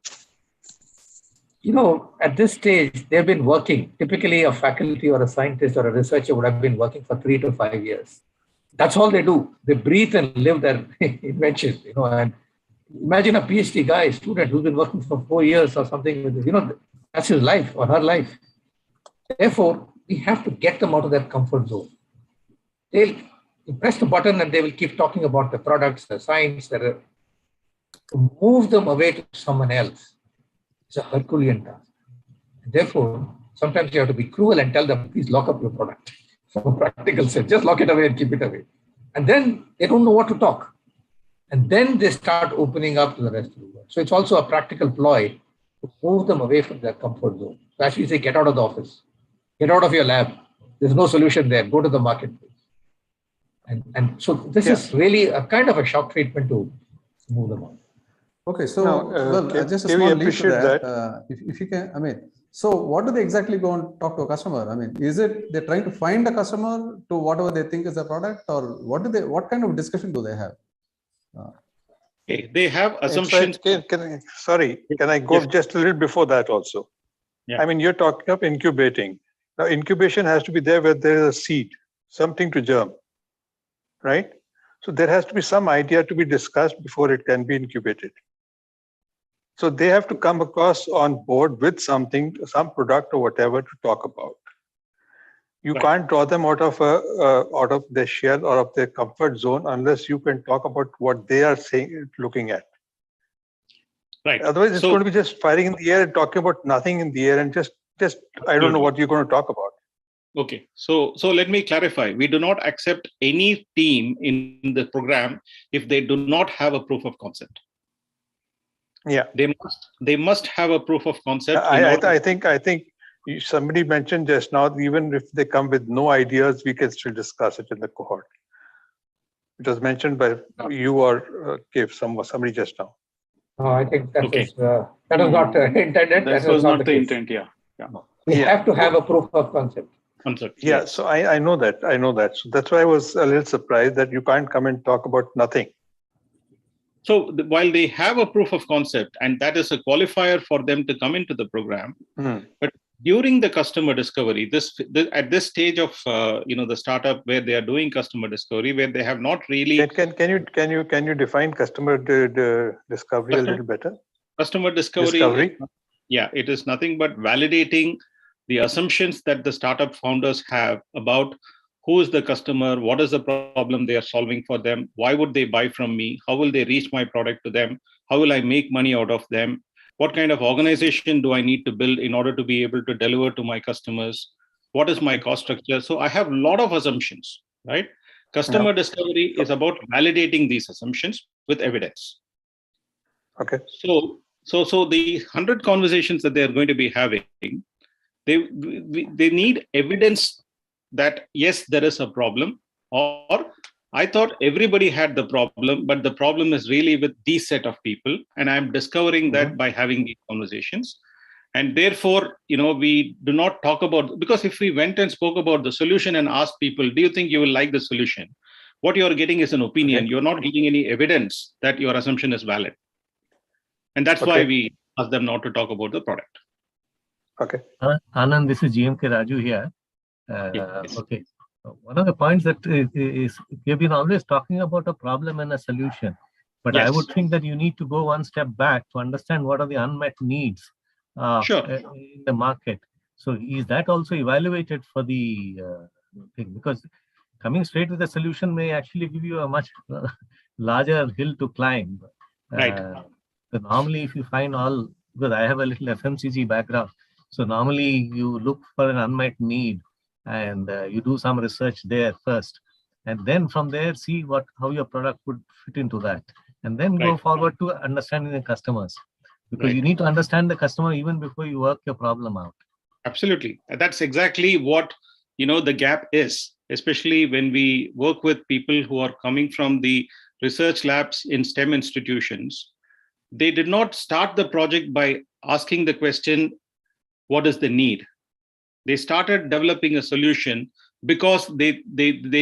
At this stage, they've been working. Typically, a faculty or a scientist or a researcher would have been working for 3 to 5 years. That's all they do. They breathe and live their invention. And imagine a PhD guy, student who's been working for 4 years or something. That's his life or her life. Therefore, we have to get them out of their comfort zone. They'll press the button and they will keep talking about the products, the science. To move them away to someone else, it's a Herculean task. Therefore, sometimes you have to be cruel and tell them, please lock up your product. From a practical sense, just lock it away and keep it away. And then they don't know what to talk. And then they start opening up to the rest of the world. So it's also a practical ploy to move them away from their comfort zone. So as we say, get out of the office, get out of your lab. There's no solution there. Go to the marketplace. And so this is really a kind of a shock treatment to move them on. Okay, so just a small lead to that. If you can, so what do they exactly go and talk to a customer? Is it they're trying to find a customer to whatever they think is a product, or what kind of discussion do they have? Okay, they have assumptions. Can I go just a little before that also? Yeah. You're talking of incubating. Now, incubation has to be there where there is a seed, something to germ, right? So there has to be some idea to be discussed before it can be incubated. So they have to come across on board with something, some product or whatever to talk about. You Right. can't draw them out of their shell or of their comfort zone unless you can talk about what they are saying, looking at. Right. Otherwise, it's So- going to be just firing in the air and talking about nothing in the air and just I don't know what you're going to talk about. Okay, so let me clarify. We do not accept any team in the program if they do not have a proof of concept. Yeah, They must have a proof of concept. in order- I think somebody mentioned just now, even if they come with no ideas, we can still discuss it in the cohort. It was mentioned by you or somebody just now. I think that Okay. is that was not intended. This That was not the case. intent. Yeah. We Yeah. have to have a proof of concept. Concept. Yeah, yes. so I know that. So that's why I was a little surprised that you can't come and talk about nothing. So while they have a proof of concept, and that is a qualifier for them to come into the program, but during the customer discovery, at this stage of the startup where they are doing customer discovery, where they have not really Can you define customer discovery a little better? customer discovery. Yeah, it is nothing but validating the assumptions that the startup founders have about who is the customer, what is the problem they are solving for them, why would they buy from me, how will they reach my product to them, how will I make money out of them, what kind of organization do I need to build in order to be able to deliver to my customers, what is my cost structure. So I have a lot of assumptions, right? Customer discovery is about validating these assumptions with evidence. Okay. So the 100 conversations that they are going to be having, they need evidence that yes, there is a problem, or I thought everybody had the problem, but the problem is really with these set of people, and I'm discovering that by having these conversations. And therefore, we do not talk about, because if we went and spoke about the solution and asked people, do you think you will like the solution? What you're getting is an opinion. You're not getting any evidence that your assumption is valid. And that's why we ask them not to talk about the product. Okay. Anand, this is GMK Raju here. Yes. Okay. One of the points that is we have been always talking about a problem and a solution, but I would think that you need to go one step back to understand what are the unmet needs in the market. So is that also evaluated for the thing? Because coming straight with a solution may actually give you a much larger hill to climb. Right. So normally, if you find because I have a little FMCG background, so normally you look for an unmet need and you do some research there first, and then from there see how your product would fit into that, and then go forward to understanding the customers, because you need to understand the customer even before you work your problem out. Absolutely. That's exactly what the gap is, especially when we work with people who are coming from the research labs in STEM institutions. They did not start the project by asking the question, what is the need? They started developing a solution because they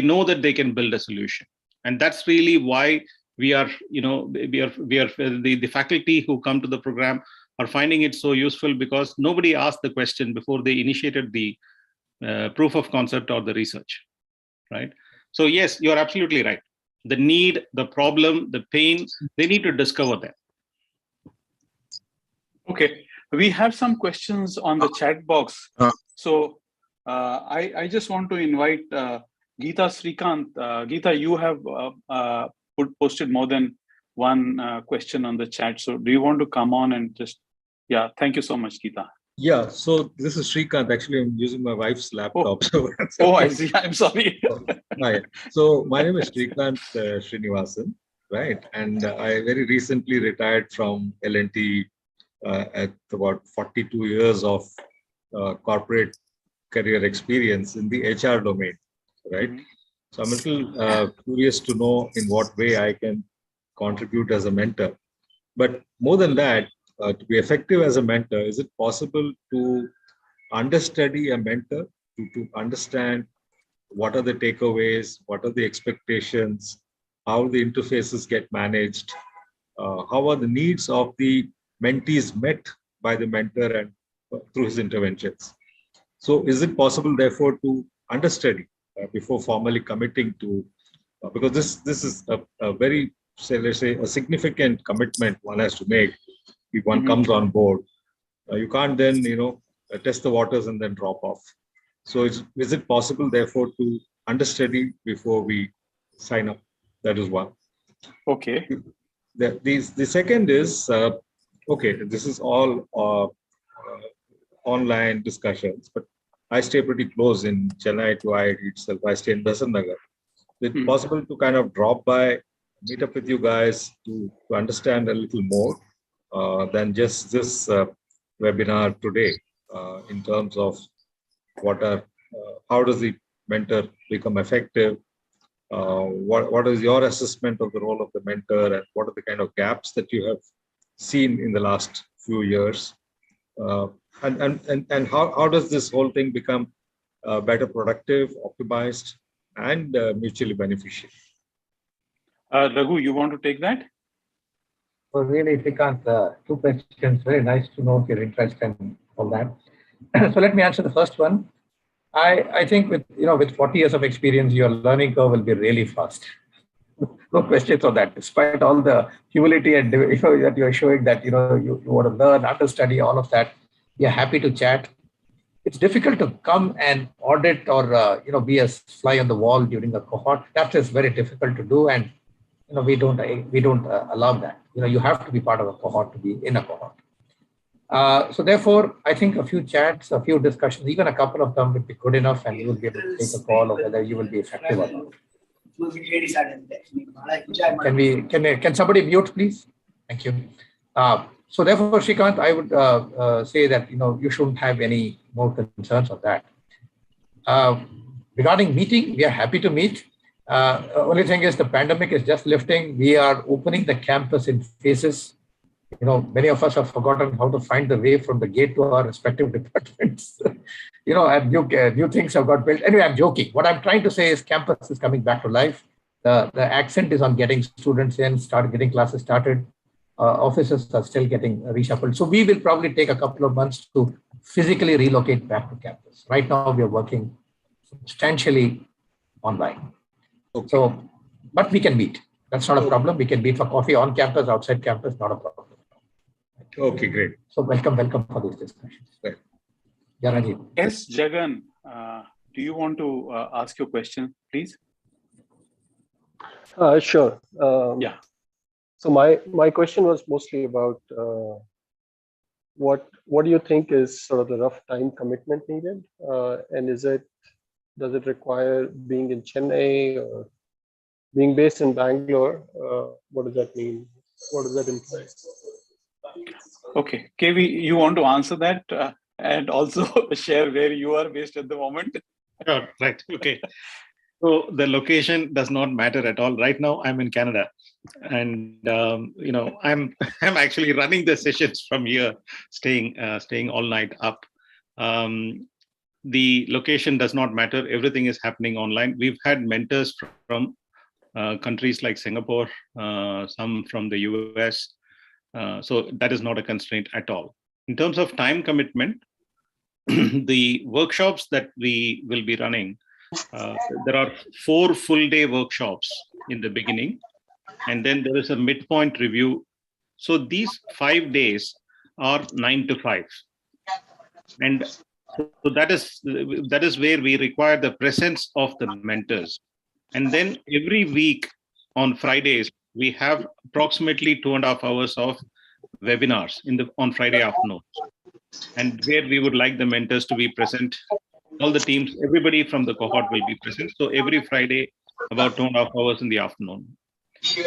know that they can build a solution. And that's really why the faculty who come to the program are finding it so useful, because nobody asked the question before they initiated the proof of concept or the research, right? So yes, you're absolutely right. The need, the problem, the pain, they need to discover that. Okay, we have some questions on the chat box. So I just want to invite Geeta Srikanth. Geeta, you have posted more than one question on the chat. So do you want to come on and just, thank you so much, Geeta. Yeah, so this is Srikanth. Actually, I'm using my wife's laptop. I see. I'm sorry. Right. So my name is Srikanth Srinivasan, right? And I very recently retired from L&T at about 42 years of corporate career experience in the HR domain, right? So I'm a little curious to know in what way I can contribute as a mentor. But more than that, to be effective as a mentor, is it possible to understudy a mentor, to understand what are the takeaways, what are the expectations, how the interfaces get managed, how are the needs of the mentees met by the mentor and through his interventions? So is it possible, therefore, to understudy before formally committing to, because this is a very, let's say, a significant commitment one has to make if one comes on board, you can't then, test the waters and then drop off. So is it possible, therefore, to understudy before we sign up? That is one. Okay. The second is, okay, this is all online discussions, but I stay pretty close in Chennai to IIT itself. I stay in Besant Nagar. Is it possible to kind of drop by, meet up with you guys to understand a little more than just this webinar today in terms of how does the mentor become effective? What is your assessment of the role of the mentor, and what are the kind of gaps that you have seen in the last few years? And how does this whole thing become better productive, optimized, and mutually beneficial? Raghu, you want to take that? So really, Srikanth, two questions. Very nice to know if you're interested in all that. So let me answer the first one. I think with 40 years of experience, your learning curve will be really fast. No questions on that. Despite all the humility and that you're showing that you want to learn, understudy, all of that, you're happy to chat. It's difficult to come and audit or be a fly on the wall during a cohort. That is very difficult to do, and we don't allow that. You have to be part of a cohort to be in a cohort. So therefore, I think a few chats, a few discussions, even a couple of them would be good enough, and you will be able to take a call of whether you will be effective or not. Can somebody mute, please? Thank you. So therefore, Srikanth, I would say that you shouldn't have any more concerns on that. Regarding meeting, we are happy to meet. Only thing is the pandemic is just lifting. We are opening the campus in phases. Many of us have forgotten how to find the way from the gate to our respective departments. And new things have got built. Anyway, I'm joking. What I'm trying to say is campus is coming back to life. The accent is on getting students in, getting classes started. Offices are still getting reshuffled. So we will probably take a couple of months to physically relocate back to campus. Right now, we are working substantially online. Okay. So, but we can meet. That's not a problem. We can meet for coffee on campus, outside campus, not a problem. Okay, great. So welcome for these discussions. Right. Yeah, Rajiv. Yes, Jagan, do you want to ask your question, please? Sure. Yeah. So my question was mostly about what do you think is sort of the rough time commitment needed, and does it require being in Chennai or being based in Bangalore? What does that mean? What does that imply? Okay, KV, you want to answer that and also share where you are based at the moment? Sure, right. Okay. So the location does not matter at all. Right now, I'm in Canada, and I'm actually running the sessions from here, staying all night up. The location does not matter. Everything is happening online. We've had mentors from countries like Singapore, some from the US. So that is not a constraint at all. In terms of time commitment, the workshops that we will be running, there are 4 full-day workshops in the beginning, and then there is a midpoint review. So these 5 days are 9 to 5. And so that is where we require the presence of the mentors. And then every week on Fridays, we have approximately 2.5 hours of webinars on Friday afternoons, and where we would like the mentors to be present. All the teams, everybody from the cohort will be present. So every Friday, about 2.5 hours in the afternoon.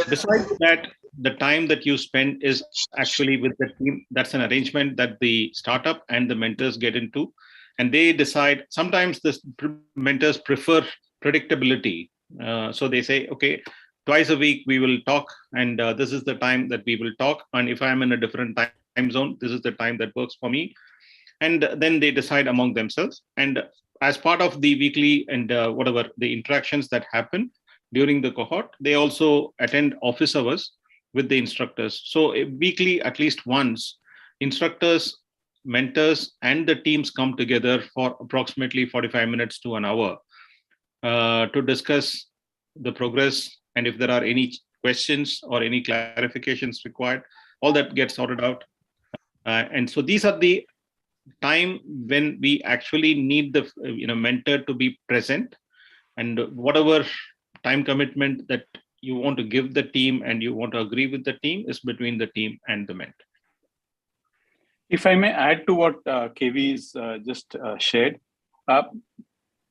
Besides that, the time that you spend is actually with the team. That's an arrangement that the startup and the mentors get into, and they decide. Sometimes the mentors prefer predictability. So they say, okay, twice a week we will talk, and this is the time that we will talk. And if I'm in a different time zone, this is the time that works for me. And then they decide among themselves. And as part of the weekly and whatever the interactions that happen during the cohort, they also attend office hours with the instructors. So weekly, at least once, instructors, mentors, and the teams come together for approximately 45 minutes to an hour to discuss the progress. And if there are any questions or any clarifications required, all that gets sorted out. And so these are the time when we actually need the mentor to be present, and whatever time commitment that you want to give the team and you want to agree with the team is between the team and the mentor. If I may add to what KV is just shared,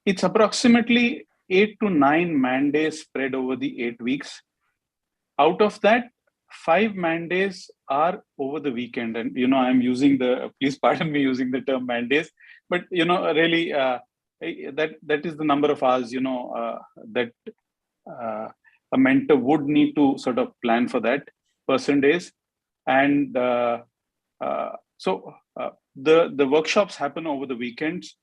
it's approximately 8 to 9 man-days spread over the 8 weeks. Out of that, 5 man-days are over the weekend. And, I'm using please pardon me using the term man-days, but, really that is the number of hours, that a mentor would need to sort of plan for that person days. And so the workshops happen over the weekends.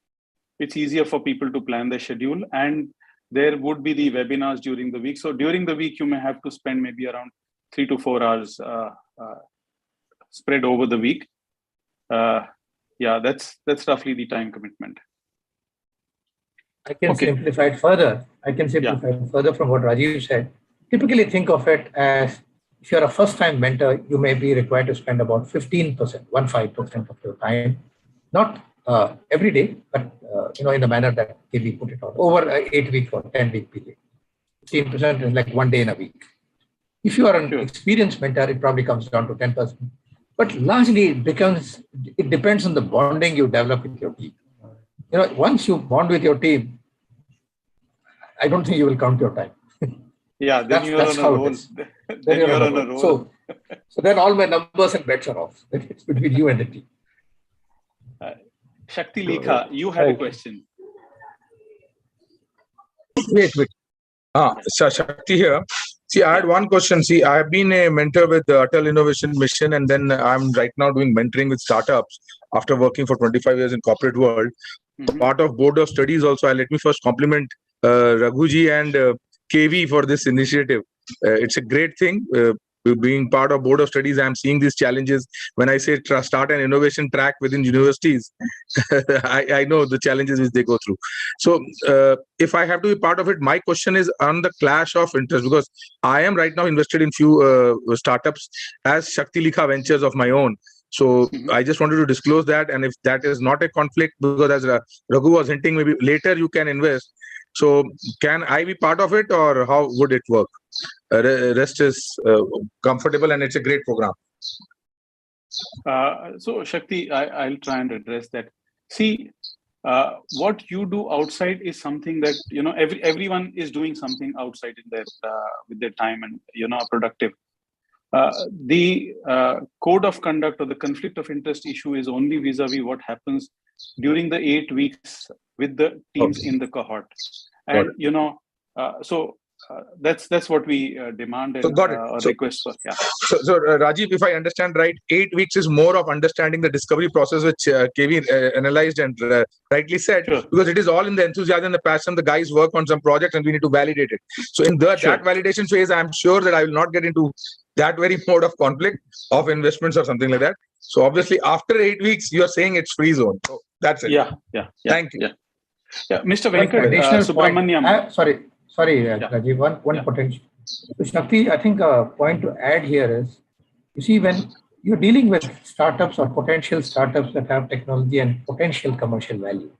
It's easier for people to plan their schedule, and there would be the webinars during the week. So during the week, you may have to spend maybe around 3 to 4 hours spread over the week. That's roughly the time commitment. I can simplify it further. Further from what Rajiv said. Typically think of it as, if you're a first-time mentor, you may be required to spend about 15% of your time, not every day, but in the manner that KV put it on, over an 8-week or 10-week period. 15% is like 1 day in a week. If you are an experienced mentor, it probably comes down to 10%. But largely it depends on the bonding you develop with your team. Once you bond with your team, I don't think you will count your time. Yeah, then you're on a roll. Then you're on a roll. So then all my numbers and bets are off. It's between you and the team. Shakti Lekha, you had a question. Wait. Shakti here. See, I had one question. See, I have been a mentor with the Untitled Innovation Mission, and then I'm right now doing mentoring with startups after working for 25 years in corporate world. Part of board of studies also. Let me first compliment Raghuji and KV for this initiative. It's a great thing. Being part of board of studies, I'm seeing these challenges. When I say start an innovation track within universities, I know the challenges which they go through. So if I have to be part of it, my question is on the clash of interest, because I am right now invested in few startups as Shakti Lekha ventures of my own. So I just wanted to disclose that, and if that is not a conflict, because as Raghu was hinting, maybe later you can invest. So can I be part of it, or how would it work? Rest is comfortable, and it's a great program. So Shakti, I'll try and address that. See, what you do outside is something that everyone is doing something outside in their with their time, and are productive. The code of conduct or the conflict of interest issue is only vis-a-vis what happens during the 8 weeks with the teams in the cohort, and that's what we demand and request for. Yeah. So Rajiv, if I understand right, 8 weeks is more of understanding the discovery process, which KV analyzed and rightly said, because it is all in the enthusiasm, the passion. The guys work on some project, and we need to validate it. So in that validation phase, I'm sure that I will not get into that very mode of conflict of investments or something like that. So obviously, after 8 weeks, you are saying it's free zone. So that's it. Yeah. Thank you. Yeah, Mr. Venkat Subramaniam. Sorry, Rajiv, one potential. So Shakti, I think a point to add here is, you see, when you're dealing with startups or potential startups that have technology and potential commercial value,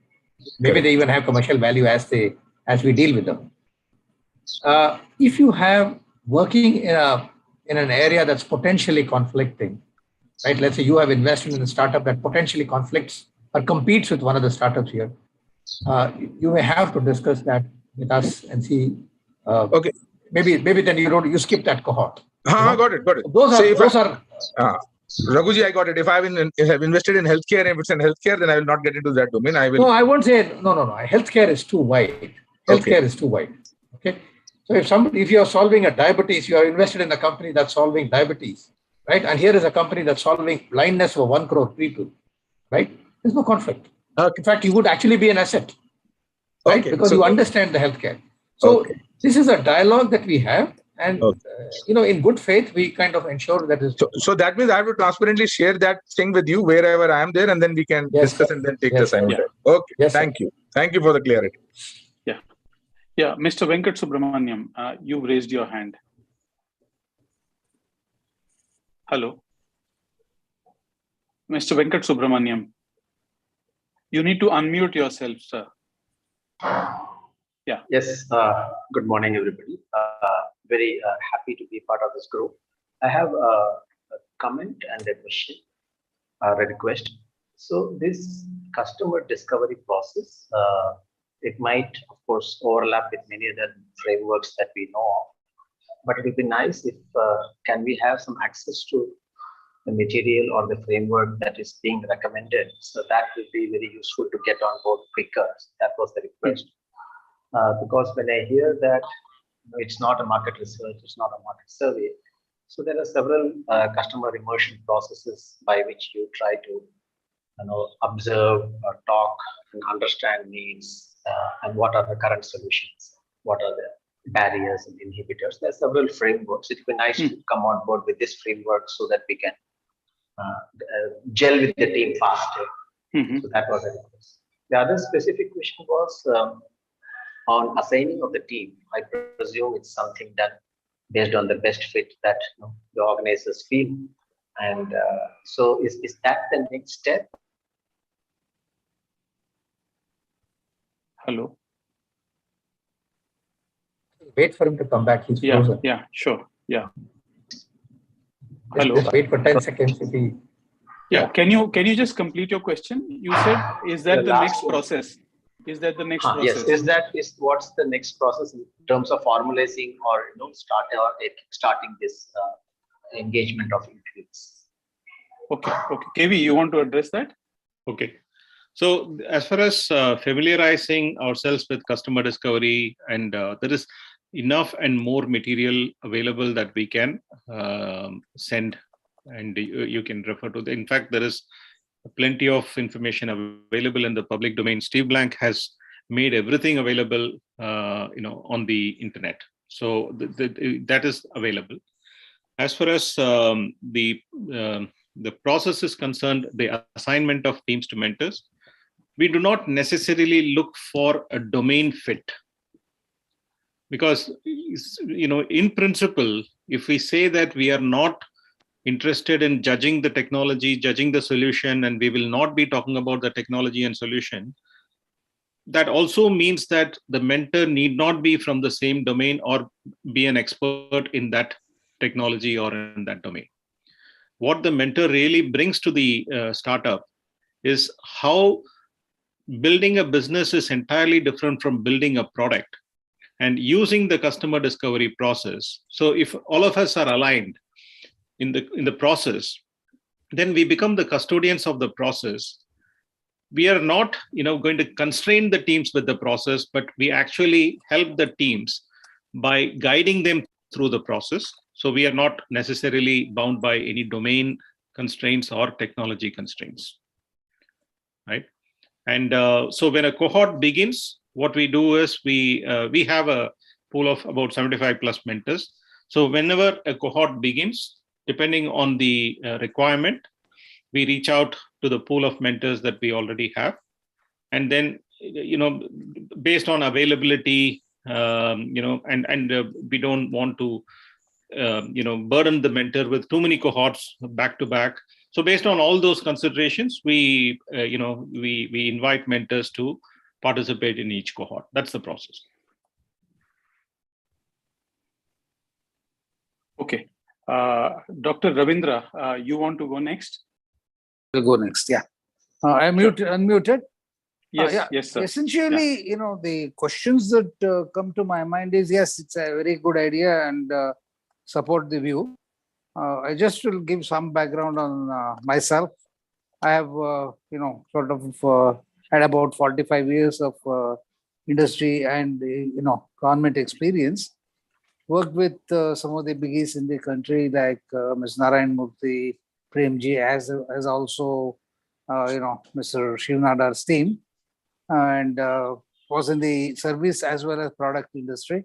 maybe they even have commercial value as we deal with them. If you have working in an area that's potentially conflicting, right? Let's say you have invested in a startup that potentially conflicts or competes with one of the startups here. You may have to discuss that with us and see. Okay. Maybe then you skip that cohort. Got it. Those are. Raghuji, I got it. If I have invested in healthcare, and if it's in healthcare, then I will not get into that domain. I will. No, I won't say no. Healthcare is too wide. Healthcare is too wide. Okay. So if you are solving a diabetes, you are invested in a company that's solving diabetes, right? And here is a company that's solving blindness for 1 crore people, right? There's no conflict. In fact, you would actually be an asset, right? Because you understand the healthcare. So this is a dialogue that we have, and in good faith, we kind of ensure that is. So that means I have to transparently share that thing with you wherever I am there, and then we can discuss and then take the assignment. Yeah. Okay. Yes, thank you. Thank you for the clarity. Yeah, Mr. Venkat Subramaniam, you've raised your hand. Hello. Mr. Venkat Subramaniam, you need to unmute yourself, sir. Yeah. Yes. Good morning, everybody. Very happy to be part of this group. I have a comment and a question or a request. So this customer discovery process, it might, of course, overlap with many other frameworks that we know of. But it would be nice if can we have some access to the material or the framework that is being recommended. So that will be very useful to get on board quicker. That was the request. Because when I hear that it's not a market research, it's not a market survey. So there are several customer immersion processes by which you try to observe or talk and understand needs and what are the current solutions, what are the barriers and inhibitors. There are several frameworks. It would be nice to come on board with this framework so that we can gel with the team faster. So that was a request. The other specific question was on assigning of the team. I presume it's something done based on the best fit that the organizers feel. And so is that the next step? Hello. Wait for him to come back. He's frozen. Yeah, sure. Yeah. Just wait for 10 seconds. If he, yeah. Can you just complete your question? You said, is that the next process? Is that the next process? Yes. What's the next process in terms of formalizing or starting this engagement of interviews? Okay. KV, you want to address that? Okay. So as far as familiarizing ourselves with customer discovery, and there is enough and more material available that we can send, and you can refer to. In fact, there is plenty of information available in the public domain. Steve Blank has made everything available, on the internet. So that is available. As far as the process is concerned, the assignment of teams to mentors, we do not necessarily look for a domain fit, because in principle, if we say that we are not interested in judging the technology, judging the solution, and we will not be talking about the technology and solution, that also means that the mentor need not be from the same domain or be an expert in that technology or in that domain. What the mentor really brings to the startup is how building a business is entirely different from building a product, and using the customer discovery process. So if all of us are aligned in the process, then we become the custodians of the process. We are not going to constrain the teams with the process, but we actually help the teams by guiding them through the process. So we are not necessarily bound by any domain constraints or technology constraints, right? And so when a cohort begins, what we do is we have a pool of about 75 plus mentors. So whenever a cohort begins, depending on the requirement, we reach out to the pool of mentors that we already have. And then, based on availability, and we don't want to, burden the mentor with too many cohorts back to back. So based on all those considerations, we invite mentors to participate in each cohort. That's the process. Okay. Dr. Ravindra, you want to go next? We'll go next. Yeah. I'm unmuted. Yes, yes, sir. Essentially, the questions that come to my mind is, yes, it's a very good idea and support the view. I just will give some background on myself. I have, had about 45 years of industry and, government experience. Worked with some of the biggies in the country like Ms. Narayan Murthy, Premji, as also, Mr. Shivnadar's team, and was in the service as well as product industry.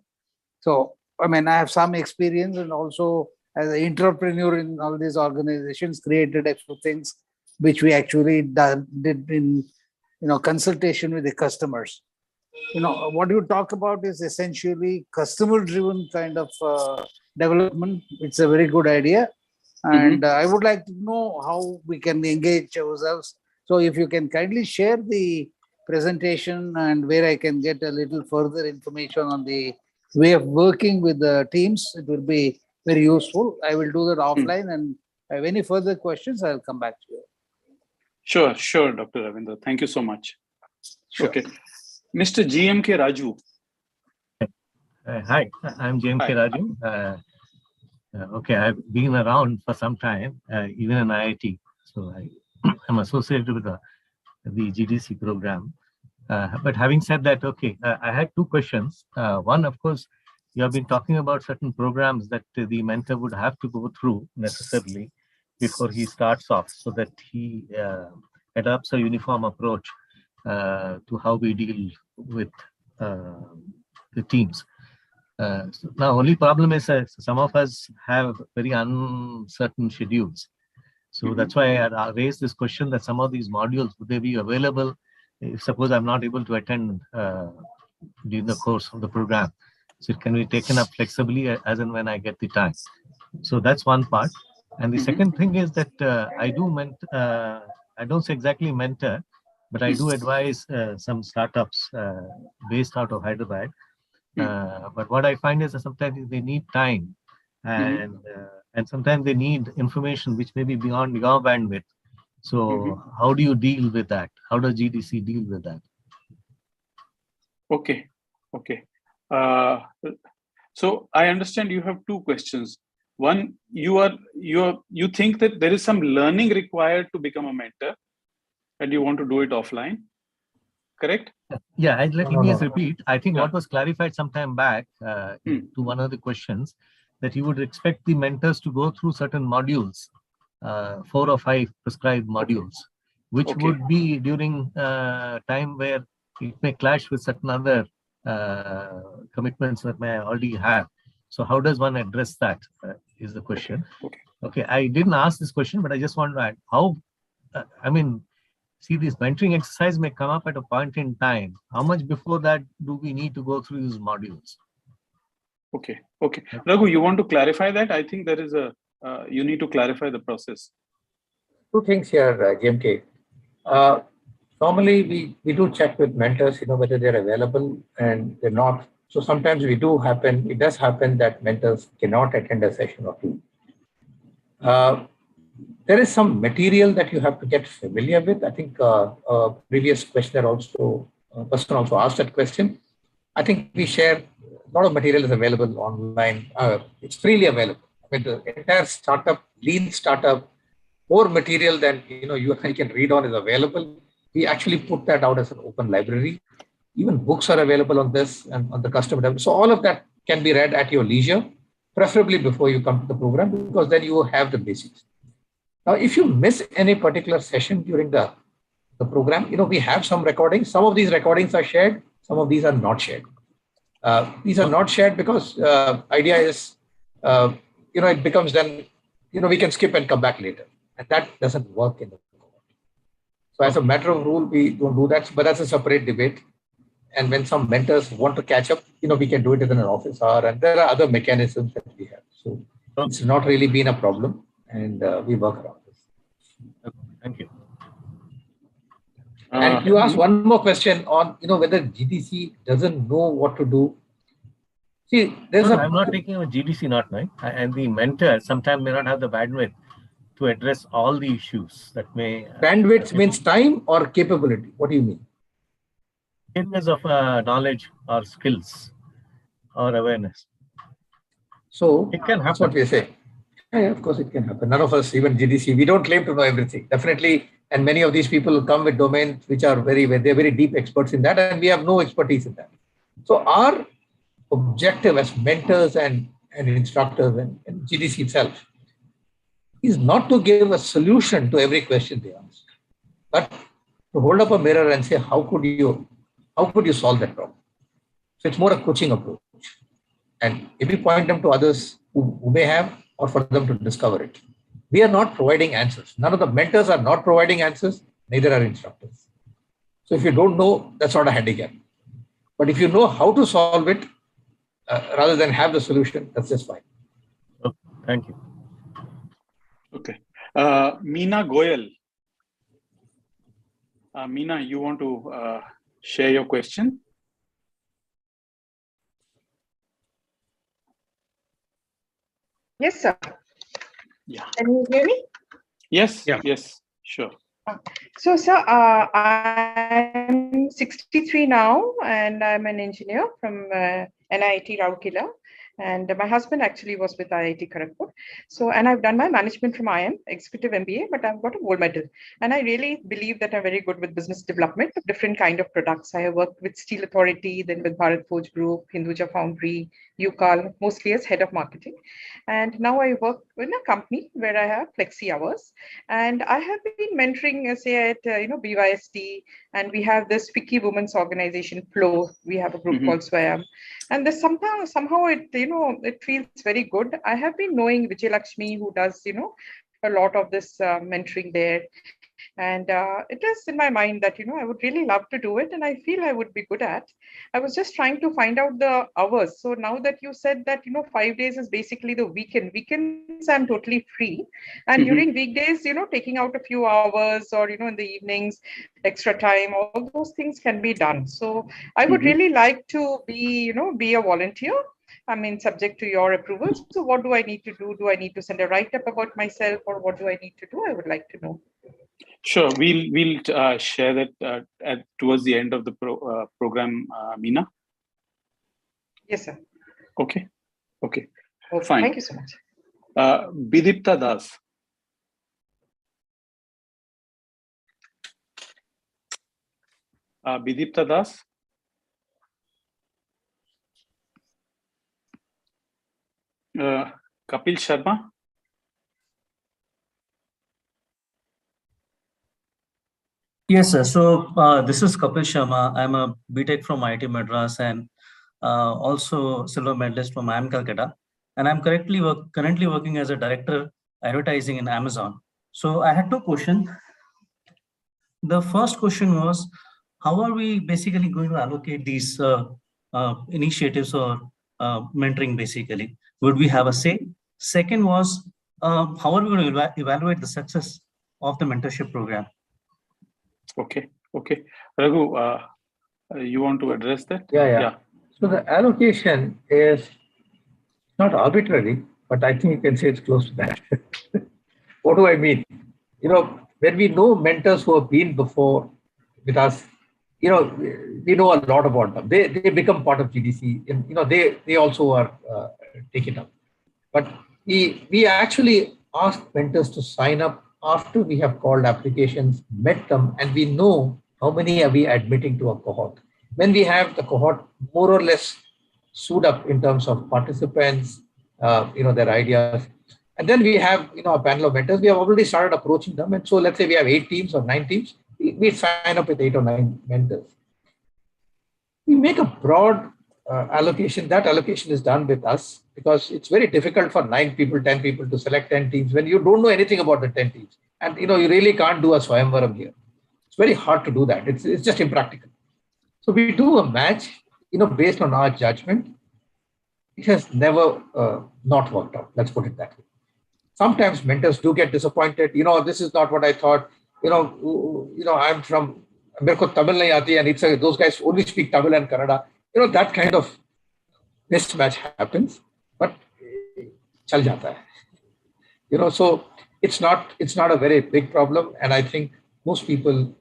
So, I have some experience, and also as an entrepreneur in all these organizations, created a few things which we actually did in, consultation with the customers. What you talk about is essentially customer-driven kind of development. It's a very good idea. And I would like to know how we can engage ourselves. So if you can kindly share the presentation and where I can get a little further information on the way of working with the teams, it will be very useful. I will do that offline, and if I have any further questions, I'll come back to you. Sure, Dr. Ravindra. Thank you so much. Sure. Okay. Mr. GMK Raju. Hi, I'm GMK Raju. Okay, I've been around for some time, even in IIT. So I'm associated with the GDC program. But having said that, okay, I had two questions. One, of course, you have been talking about certain programs that the mentor would have to go through necessarily before he starts off, so that he adopts a uniform approach to how we deal with the teams. So now, only problem is some of us have very uncertain schedules. So that's why I raised this question that some of these modules, would they be available if suppose I'm not able to attend during the course of the program? So it can be taken up flexibly as and when I get the time. So that's one part. And the second thing is that I don't say exactly mentor, but I do advise some startups based out of Hyderabad. But what I find is that sometimes they need time, and sometimes they need information which may be beyond your bandwidth. So how do you deal with that? How does GDC deal with that? Okay. So I understand you have two questions. One, you think that there is some learning required to become a mentor, and you want to do it offline, correct? Yeah, let me just repeat. I think what was clarified some time back to one of the questions, that you would expect the mentors to go through certain modules, 4 or 5 prescribed modules, which would be during time where it may clash with certain other commitments that may already have. So how does one address that is the question. Okay, I didn't ask this question, but I just want to add how, see, this mentoring exercise may come up at a point in time. How much before that do we need to go through these modules? Okay. Raghu, you want to clarify that? I think there is you need to clarify the process. Two things here, GMK. Normally, we do check with mentors, whether they're available and they're not. So sometimes it does happen that mentors cannot attend a session or two. There is some material that you have to get familiar with. I think a previous person also asked that question. I think we share a lot of material is available online. It's freely available. The entire startup, lean startup, more material than you can read on is available. We actually put that out as an open library. Even books are available on this and on the customer development. So all of that can be read at your leisure, preferably before you come to the program, because then you will have the basics. Now, if you miss any particular session during the program, we have some recordings. Some of these recordings are shared. Some of these are not shared. These are not shared because idea is, it becomes then, we can skip and come back later. And that doesn't work in the cohort. So as a matter of rule, we don't do that, but that's a separate debate. And when some mentors want to catch up, we can do it in an office hour, and there are other mechanisms that we have. So it's not really been a problem, and we work around this. Okay, thank you. And you asked one more question on, whether GDC doesn't know what to do. See, I'm not taking a GDC, not mine. And the mentor sometimes may not have the bandwidth to address all the issues that may. Bandwidth means time or capability? What do you mean? Areas of knowledge or skills or awareness. So it can happen. That's what we say. Yeah, of course it can happen. None of us, even GDC, we don't claim to know everything. Definitely, and many of these people come with domains which are they're very deep experts in that, and we have no expertise in that. So our objective as mentors and instructors and GDC itself is not to give a solution to every question they ask, but to hold up a mirror and say, how could you solve that problem? So it's more a coaching approach. And if we point them to others who may have, or for them to discover it. We are not providing answers. None of the mentors are not providing answers, neither are instructors. So if you don't know, that's not a handicap. But if you know how to solve it, rather than have the solution, that's just fine. Okay, thank you. Okay. Meena Goyal. Meena, you want to share your question? Yes, sir. Yeah. Can you hear me? Yes. Yeah. Yes. Sure. So, sir, I'm 63 now, and I'm an engineer from NIT Rourkela. And my husband actually was with IIT Kharagpur. So, and I've done my management from IIM, executive MBA, but I've got a gold medal. And I really believe that I'm very good with business development of different kind of products. I have worked with Steel Authority, then with Bharat Forge Group, Hinduja Foundry, UCAL, mostly as head of marketing. And now I work in a company where I have flexi hours. And I have been mentoring, say, at BYST, and we have this FICCI Women's Organization Flow. We have a group called Swayam, and this somehow it it feels very good. I have been knowing Vijay Lakshmi, who does a lot of this mentoring there. And it is in my mind that I would really love to do it, and I feel I would be good at. I was just trying to find out the hours. So now that you said that 5 days is basically the weekends I'm totally free, and during weekdays taking out a few hours, or in the evenings extra time, all those things can be done. So I would really like to be a volunteer. I mean, subject to your approval. So what do I need to do? Do I need to send a write-up about myself, or what do I need to do? I would like to know. Sure, we'll share that towards the end of the program, Meena. Yes, sir. Okay. Fine. Thank you so much. Bidipta Das. Bidipta Das. Kapil Sharma. Yes, sir. So this is Kapil Sharma. I'm a BTech from IIT Madras and also silver medalist from IIM Calcutta. And I'm currently working as a director advertising in Amazon. So I had two questions. The first question was, how are we basically going to allocate these initiatives or mentoring basically? Would we have a say? Second was, how are we going to evaluate the success of the mentorship program? Okay. Raghu, you want to address that? Yeah. So the allocation is not arbitrary, but I think you can say it's close to that. What do I mean? When we know mentors who have been before with us, we know a lot about them. They become part of GDC, and they also are taken up. But we actually ask mentors to sign up after we have called applications, met them, and we know how many are we admitting to a cohort. When we have the cohort more or less sewed up in terms of participants, their ideas, and then we have a panel of mentors. We have already started approaching them, and so let's say we have 8 teams or 9 teams. We sign up with 8 or 9 mentors. We make a broad allocation. That allocation is done with us because it's very difficult for 9 people, 10 people to select 10 teams when you don't know anything about the 10 teams. And you really can't do a Swayamvaram here. It's very hard to do that. It's just impractical. So we do a match, based on our judgment. It has never not worked out. Let's put it that way. Sometimes mentors do get disappointed. This is not what I thought. I'm from Tamil nahi aati, and those guys only speak Tamil and Kannada. That kind of mismatch happens, but chal jata hai. So it's not a very big problem, and I think most people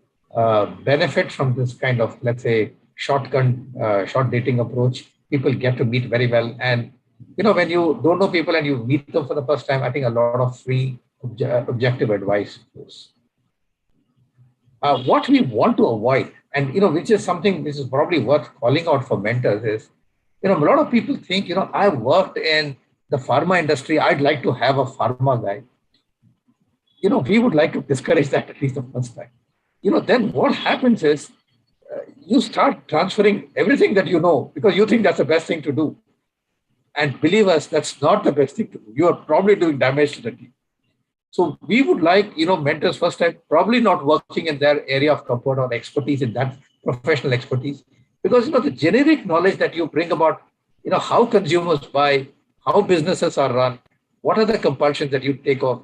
benefit from this kind of, let's say, short dating approach. People get to meet very well, and when you don't know people and you meet them for the first time, I think a lot of free objective advice goes. What we want to avoid, and which is something which is probably worth calling out for mentors, is a lot of people think I worked in the pharma industry, I'd like to have a pharma guy. We would like to discourage that at least the first time. Then what happens is you start transferring everything that you know because you think that's the best thing to do. And believe us, that's not the best thing to do. You are probably doing damage to the team. So we would like, mentors first time, probably not working in their area of comfort or expertise in that professional expertise. Because, the generic knowledge that you bring about, how consumers buy, how businesses are run, what are the compulsions that you take off,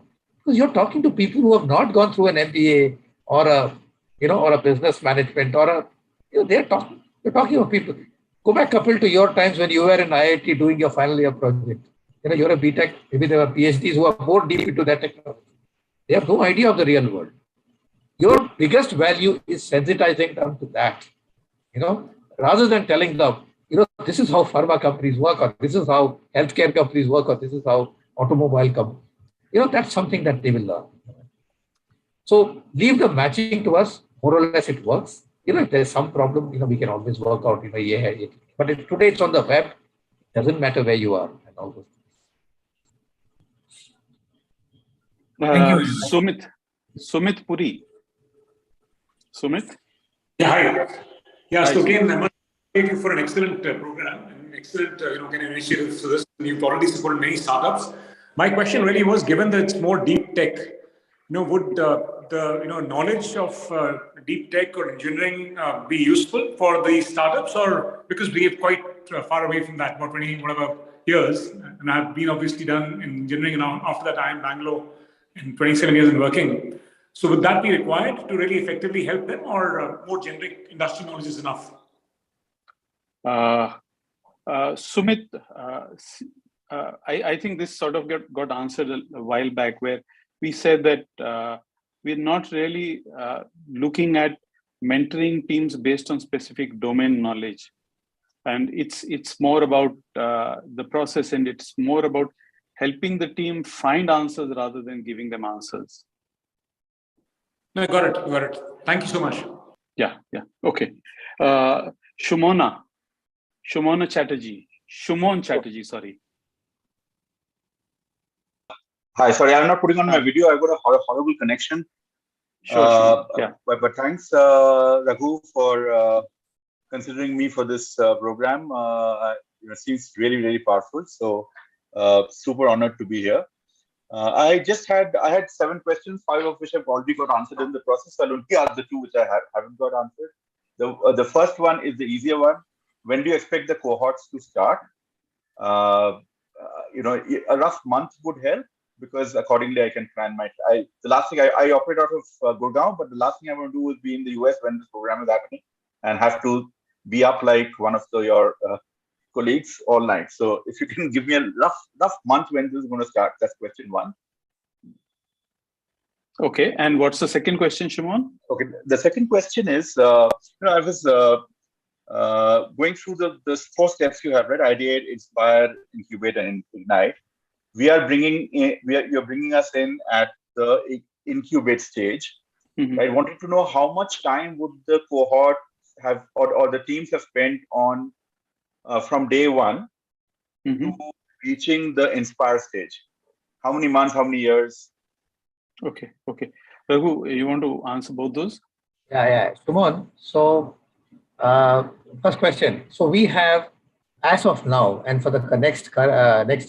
Because you're talking to people who have not gone through an MBA or or a business management they're talking about people. Go back, Kapil, to your times when you were in IIT doing your final year project. You're a BTech, maybe there were PhDs who are more deep into that technology. They have no idea of the real world. Your biggest value is sensitizing them to that, rather than telling them, this is how pharma companies work, or this is how healthcare companies work, or this is how automobile companies. That's something that they will learn. So leave the matching to us. More or less, it works. If there's some problem, we can always work out. But if today it's on the web, it doesn't matter where you are and all those things. Thank you. Sumit Puri. Sumit? Yeah, hi. Yeah, Hi, so again, I must thank you for an excellent program and excellent kind of initiative for this. You've already supported many startups. My question really was, given that it's more deep tech, would the knowledge of deep tech or engineering be useful for the startups, or because we are quite far away from that, about 20 whatever years, and I've been obviously done in engineering, and after that I am Bangalore in 27 years in working. So would that be required to really effectively help them, or more generic industry knowledge is enough? Sumit, I think this sort of got answered a while back, where we said that we're not really looking at mentoring teams based on specific domain knowledge. And it's more about the process, and it's more about helping the team find answers rather than giving them answers. No, got it. Thank you so much. Yeah. Okay. Shumon Chatterjee, sorry. Hi, sorry, I'm not putting on my video. I've got a horrible connection. Sure. Yeah. But thanks, Raghu, for considering me for this program. It seems really, really powerful. So super honored to be here. I had 7 questions, 5 of which have already got answered in the process. I'll only ask the 2 which I haven't got answered. The first one is the easier one. When do you expect the cohorts to start? A rough month would help, because accordingly I can plan the last thing I operate out of Gurgaon, but the last thing I want to do is be in the US when this program is happening and have to be up like one of your colleagues all night. So if you can give me a rough month when this is going to start, that's question 1. Okay, and what's the second question, Shimon? Okay, the second question is, I was going through the 4 steps you have, right? Ideate, inspire, incubate, and ignite. You're bringing us in at the incubate stage. Mm-hmm. I wanted to know how much time would the cohort have, or the teams have spent on from day 1 mm-hmm. to reaching the inspire stage. How many months? How many years? Okay. Raghu, you want to answer both those? Yeah. Shimon, so first question. So we have, as of now, and for the next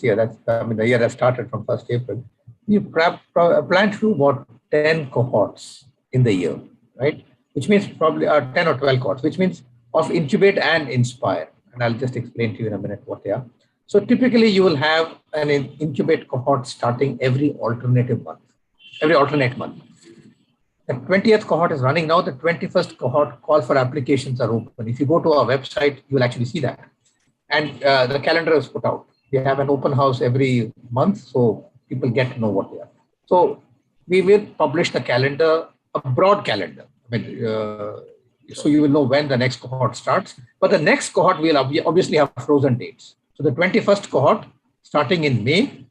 year, that's the year that started from 1st April, we plan to do about 10 cohorts in the year, right? Which means probably 10 or 12 cohorts, which means of incubate and inspire. And I'll just explain to you in a minute what they are. So typically you will have an incubate cohort starting every alternate month. The 20th cohort is running now. The 21st cohort call for applications are open. If you go to our website, you will actually see that. And the calendar is put out. We have an open house every month, so people get to know what they are. So we will publish the calendar, a broad calendar. So you will know when the next cohort starts. But the next cohort will obviously have frozen dates. So the 21st cohort, starting in May,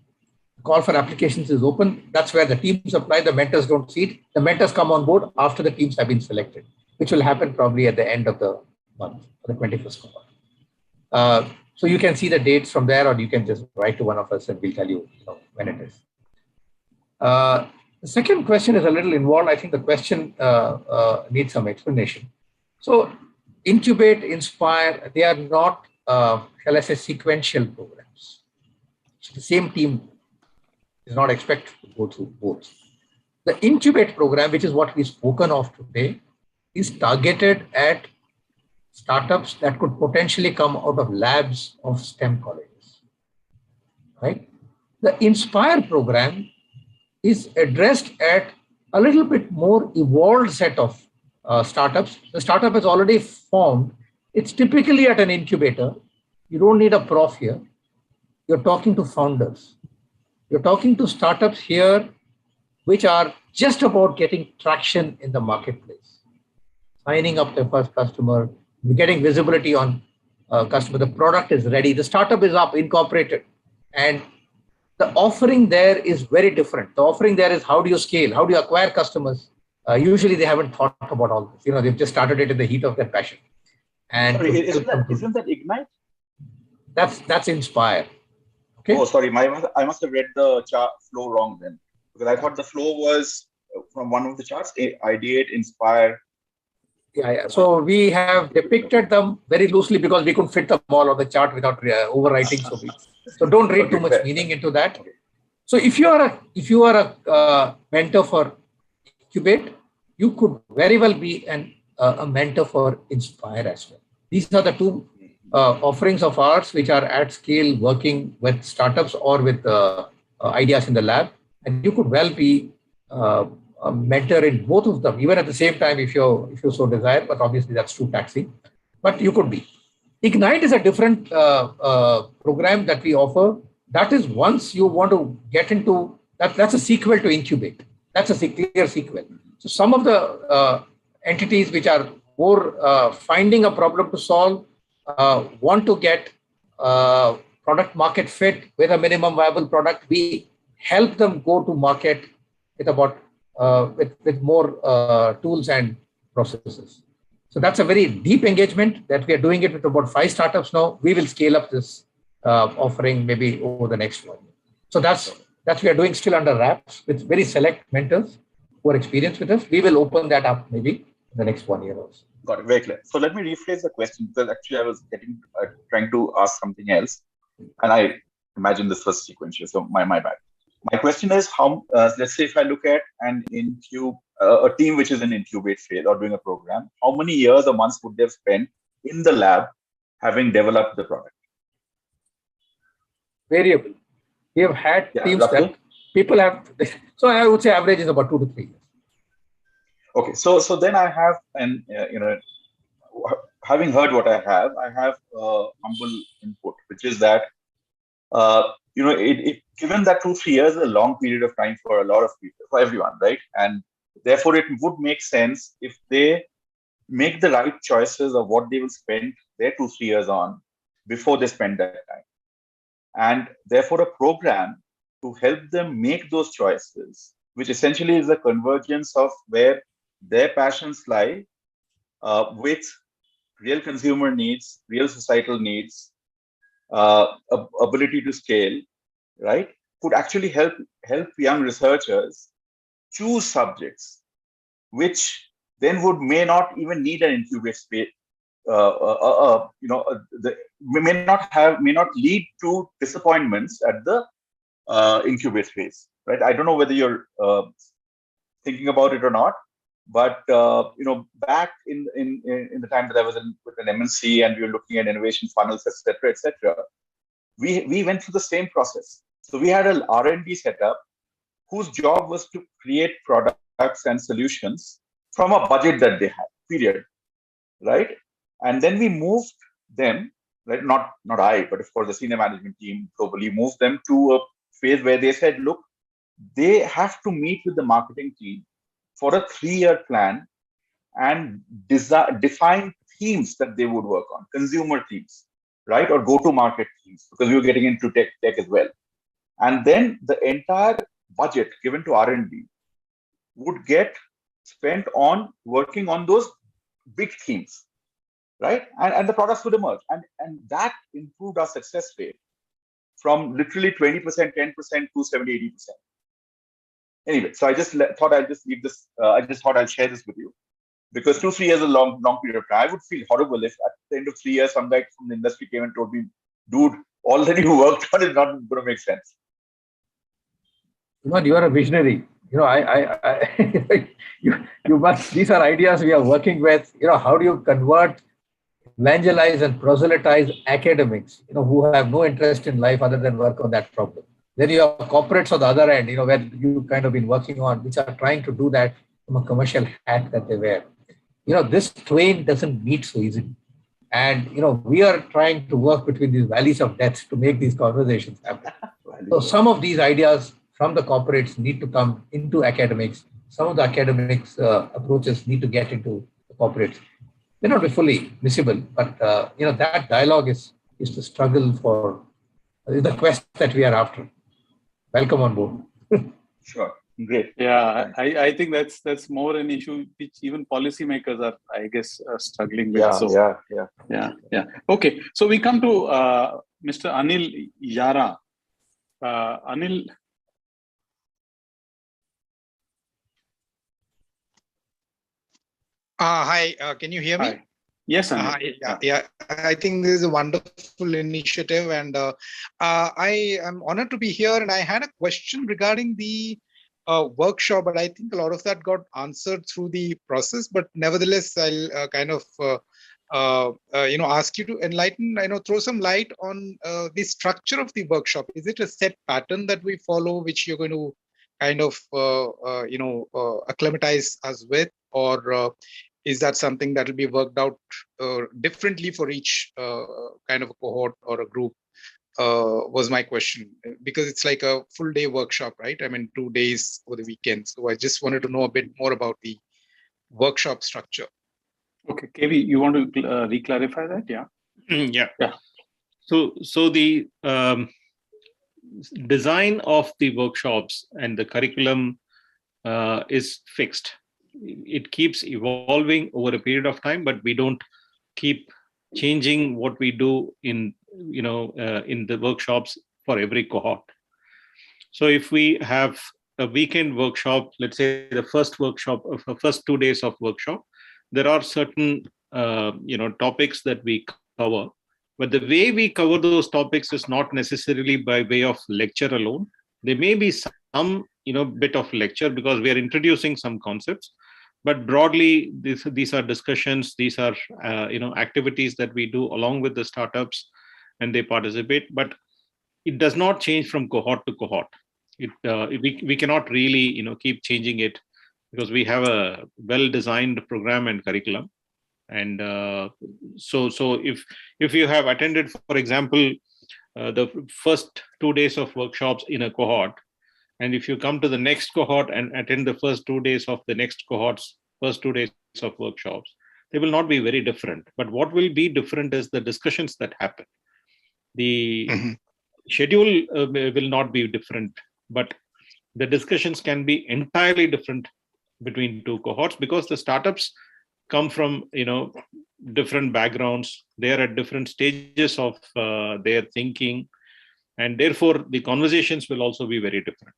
call for applications is open. That's where the teams apply. The mentors don't see it. The mentors come on board after the teams have been selected, which will happen probably at the end of the month, for the 21st cohort. So you can see the dates from there, or you can just write to one of us and we'll tell you, when it is. The second question is a little involved. I think the question needs some explanation. So incubate, inspire, they are not, shall I say, sequential programs. So the same team is not expected to go through both. The incubate program, which is what we've spoken of today, is targeted at startups that could potentially come out of labs of STEM colleges, right? The Inspire program is addressed at a little bit more evolved set of startups. The startup is already formed. It's typically at an incubator. You don't need a prof here. You're talking to founders. You're talking to startups here which are just about getting traction in the marketplace, signing up their first customer, getting visibility on customer. The product is ready. The startup is up, incorporated. And the offering there is very different. The offering there is how do you scale? How do you acquire customers? Usually they haven't thought about all this. They've just started it in the heat of their passion. And sorry, isn't that Ignite? That's Inspire. Okay. Oh, sorry, I must have read the chart flow wrong then, because I thought the flow was from one of the charts, Ideate, Inspire. Yeah. So we have depicted them very loosely because we couldn't fit them all on the chart without overwriting. So don't read too much meaning into that. So if you are a mentor for Incubate, you could very well be a mentor for Inspire as well. These are the two offerings of ours which are at scale working with startups or with ideas in the lab. And you could well be a mentor in both of them, even at the same time if you so desire, but obviously that's too taxing. But you could be. Ignite is a different program that we offer. That is once you want to get into, that's a sequel to Incubate. That's a clear sequel. So some of the entities which are more finding a problem to solve, want to get product market fit with a minimum viable product, we help them go to market with about with more tools and processes. So that's a very deep engagement that we are doing it with about 5 startups now. We will scale up this offering maybe over the next 1 year. So that's we are doing still under wraps with very select mentors who are experienced with us. We will open that up maybe in the next 1 year also. Got it, very clear. So let me rephrase the question, because actually I was trying to ask something else, and I imagine this was sequential. So my bad. My question is how, let's say if I look at a team which is in incubate phase or doing a program, how many years or months would they have spent in the lab having developed the product? Variable. We have had teams roughly? that people have, so I would say average is about 2 to 3 years. Okay, so then I have, and having heard what I have humble input, which is that given that 2-3 years is a long period of time for a lot of people, for everyone, right? And therefore, it would make sense if they make the right choices of what they will spend their 2-3 years on before they spend that time. And therefore, a program to help them make those choices, which essentially is a convergence of where their passions lie with real consumer needs, real societal needs, ability to scale, right, could actually help young researchers choose subjects which then may not even need an incubate space. May not lead to disappointments at the incubate phase, right? I don't know whether you're thinking about it or not, but back in the time that I was with an MNC and we were looking at innovation funnels, etc., we went through the same process. So we had an R&D setup whose job was to create products and solutions from a budget that they had, period, right? And then we moved them, right? Not I, but of course the senior management team globally moved them to a phase where they said, look, they have to meet with the marketing team for a 3-year plan and define themes that they would work on, consumer themes, right? Or go-to-market themes, because we were getting into tech as well. And then the entire budget given to R&D would get spent on working on those big themes, right? And the products would emerge. And that improved our success rate from literally 20%, 10% to 70, 80%. Anyway, so I just thought I'll just leave this. I just thought I'll share this with you, because 2-3 years is a long period of time. I would feel horrible if at the end of 3 years, some guy from the industry came and told me, dude, all that you worked on is not going to make sense. You are a visionary. You must, these are ideas we are working with. How do you convert, evangelize and proselytize academics, who have no interest in life other than work on that problem? Then you have corporates on the other end, where you've kind of been working on, which are trying to do that from a commercial hat that they wear. This twain doesn't meet so easily. And, we are trying to work between these valleys of death to make these conversations happen. So some of these ideas from the corporates need to come into academics. Some of the academics approaches need to get into the corporates. May not be fully visible, but, that dialogue is the struggle for the quest that we are after. Welcome on board. Sure. Great. Yeah, I think that's more an issue which even policymakers are, I guess, struggling with. Yeah. Okay, so we come to Mr. Anil Yara. Anil. Hi, can you hear me? Hi. Yes, Anil. Yeah. I think this is a wonderful initiative, and I am honored to be here. And I had a question regarding the workshop, but I think a lot of that got answered through the process. But nevertheless, I'll kind of ask you to enlighten, throw some light on the structure of the workshop. Is it a set pattern that we follow, which you're going to kind of acclimatize us with, or is that something that will be worked out differently for each kind of a cohort or a group? Was my question, because it's like a full day workshop, right? I mean, 2 days over the weekend. So I just wanted to know a bit more about the workshop structure. Okay, KV, you want to re-clarify that? Yeah. Yeah. So the design of the workshops and the curriculum is fixed. It keeps evolving over a period of time, but we don't keep changing what we do in the workshops for every cohort. So if we have a weekend workshop, let's say the first workshop of the first 2 days of workshop, there are certain topics that we cover, but the way we cover those topics is not necessarily by way of lecture alone. There may be some bit of lecture because we are introducing some concepts, but broadly these are discussions, these are activities that we do along with the startups, and they participate, but it does not change from cohort to cohort. We cannot really keep changing it because we have a well-designed program and curriculum. And so if you have attended, for example, the first 2 days of workshops in a cohort, and if you come to the next cohort and attend the first 2 days of the next cohort's first 2 days of workshops, they will not be very different. But what will be different is the discussions that happen. The schedule will not be different, but the discussions can be entirely different between two cohorts because the startups come from different backgrounds. They are at different stages of their thinking, and therefore the conversations will also be very different.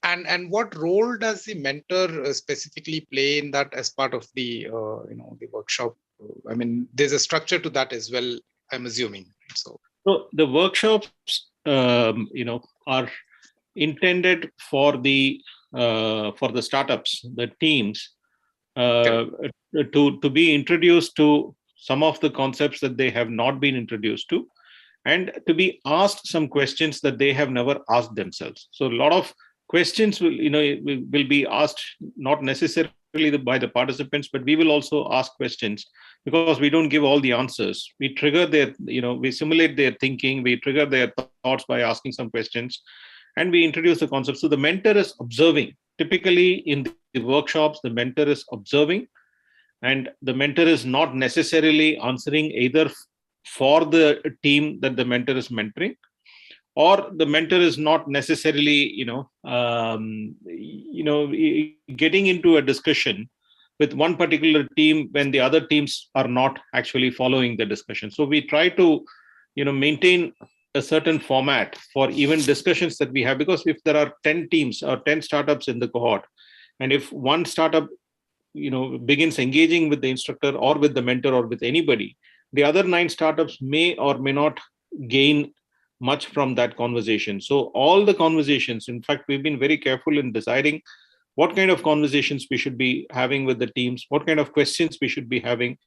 And what role does the mentor specifically play in that as part of the the workshop? I mean, there's a structure to that as well, I'm assuming. So the workshops are intended for the startups, the teams, to be introduced to some of the concepts that they have not been introduced to, and to be asked some questions that they have never asked themselves. So a lot of questions will be asked, not necessarily by the participants, but we will also ask questions because we don't give all the answers. We trigger their, we simulate their thinking, we trigger their thoughts by asking some questions, and we introduce the concept. So the mentor is observing. Typically in the workshops, the mentor is observing, and the mentor is not necessarily answering either for the team that the mentor is mentoring, or the mentor is not necessarily, getting into a discussion with one particular team when the other teams are not actually following the discussion. So we try to, maintain a certain format for even discussions that we have, because if there are 10 teams or 10 startups in the cohort, and if one startup, begins engaging with the instructor or with the mentor or with anybody, the other 9 startups may or may not gain much from that conversation. So all the conversations, in fact, we've been very careful in deciding what kind of conversations we should be having with the teams, what kind of questions we should be having.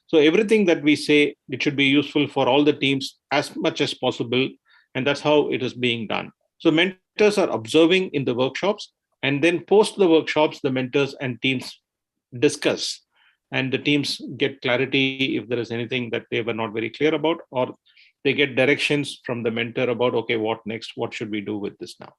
So everything that we say, it should be useful for all the teams as much as possible, And that's how it is being done. So mentors are observing in the workshops, and then post the workshops, the mentors and teams discuss, and the teams get clarity if there is anything that they were not very clear about, or they get directions from the mentor about, okay, what next? What should we do with this now?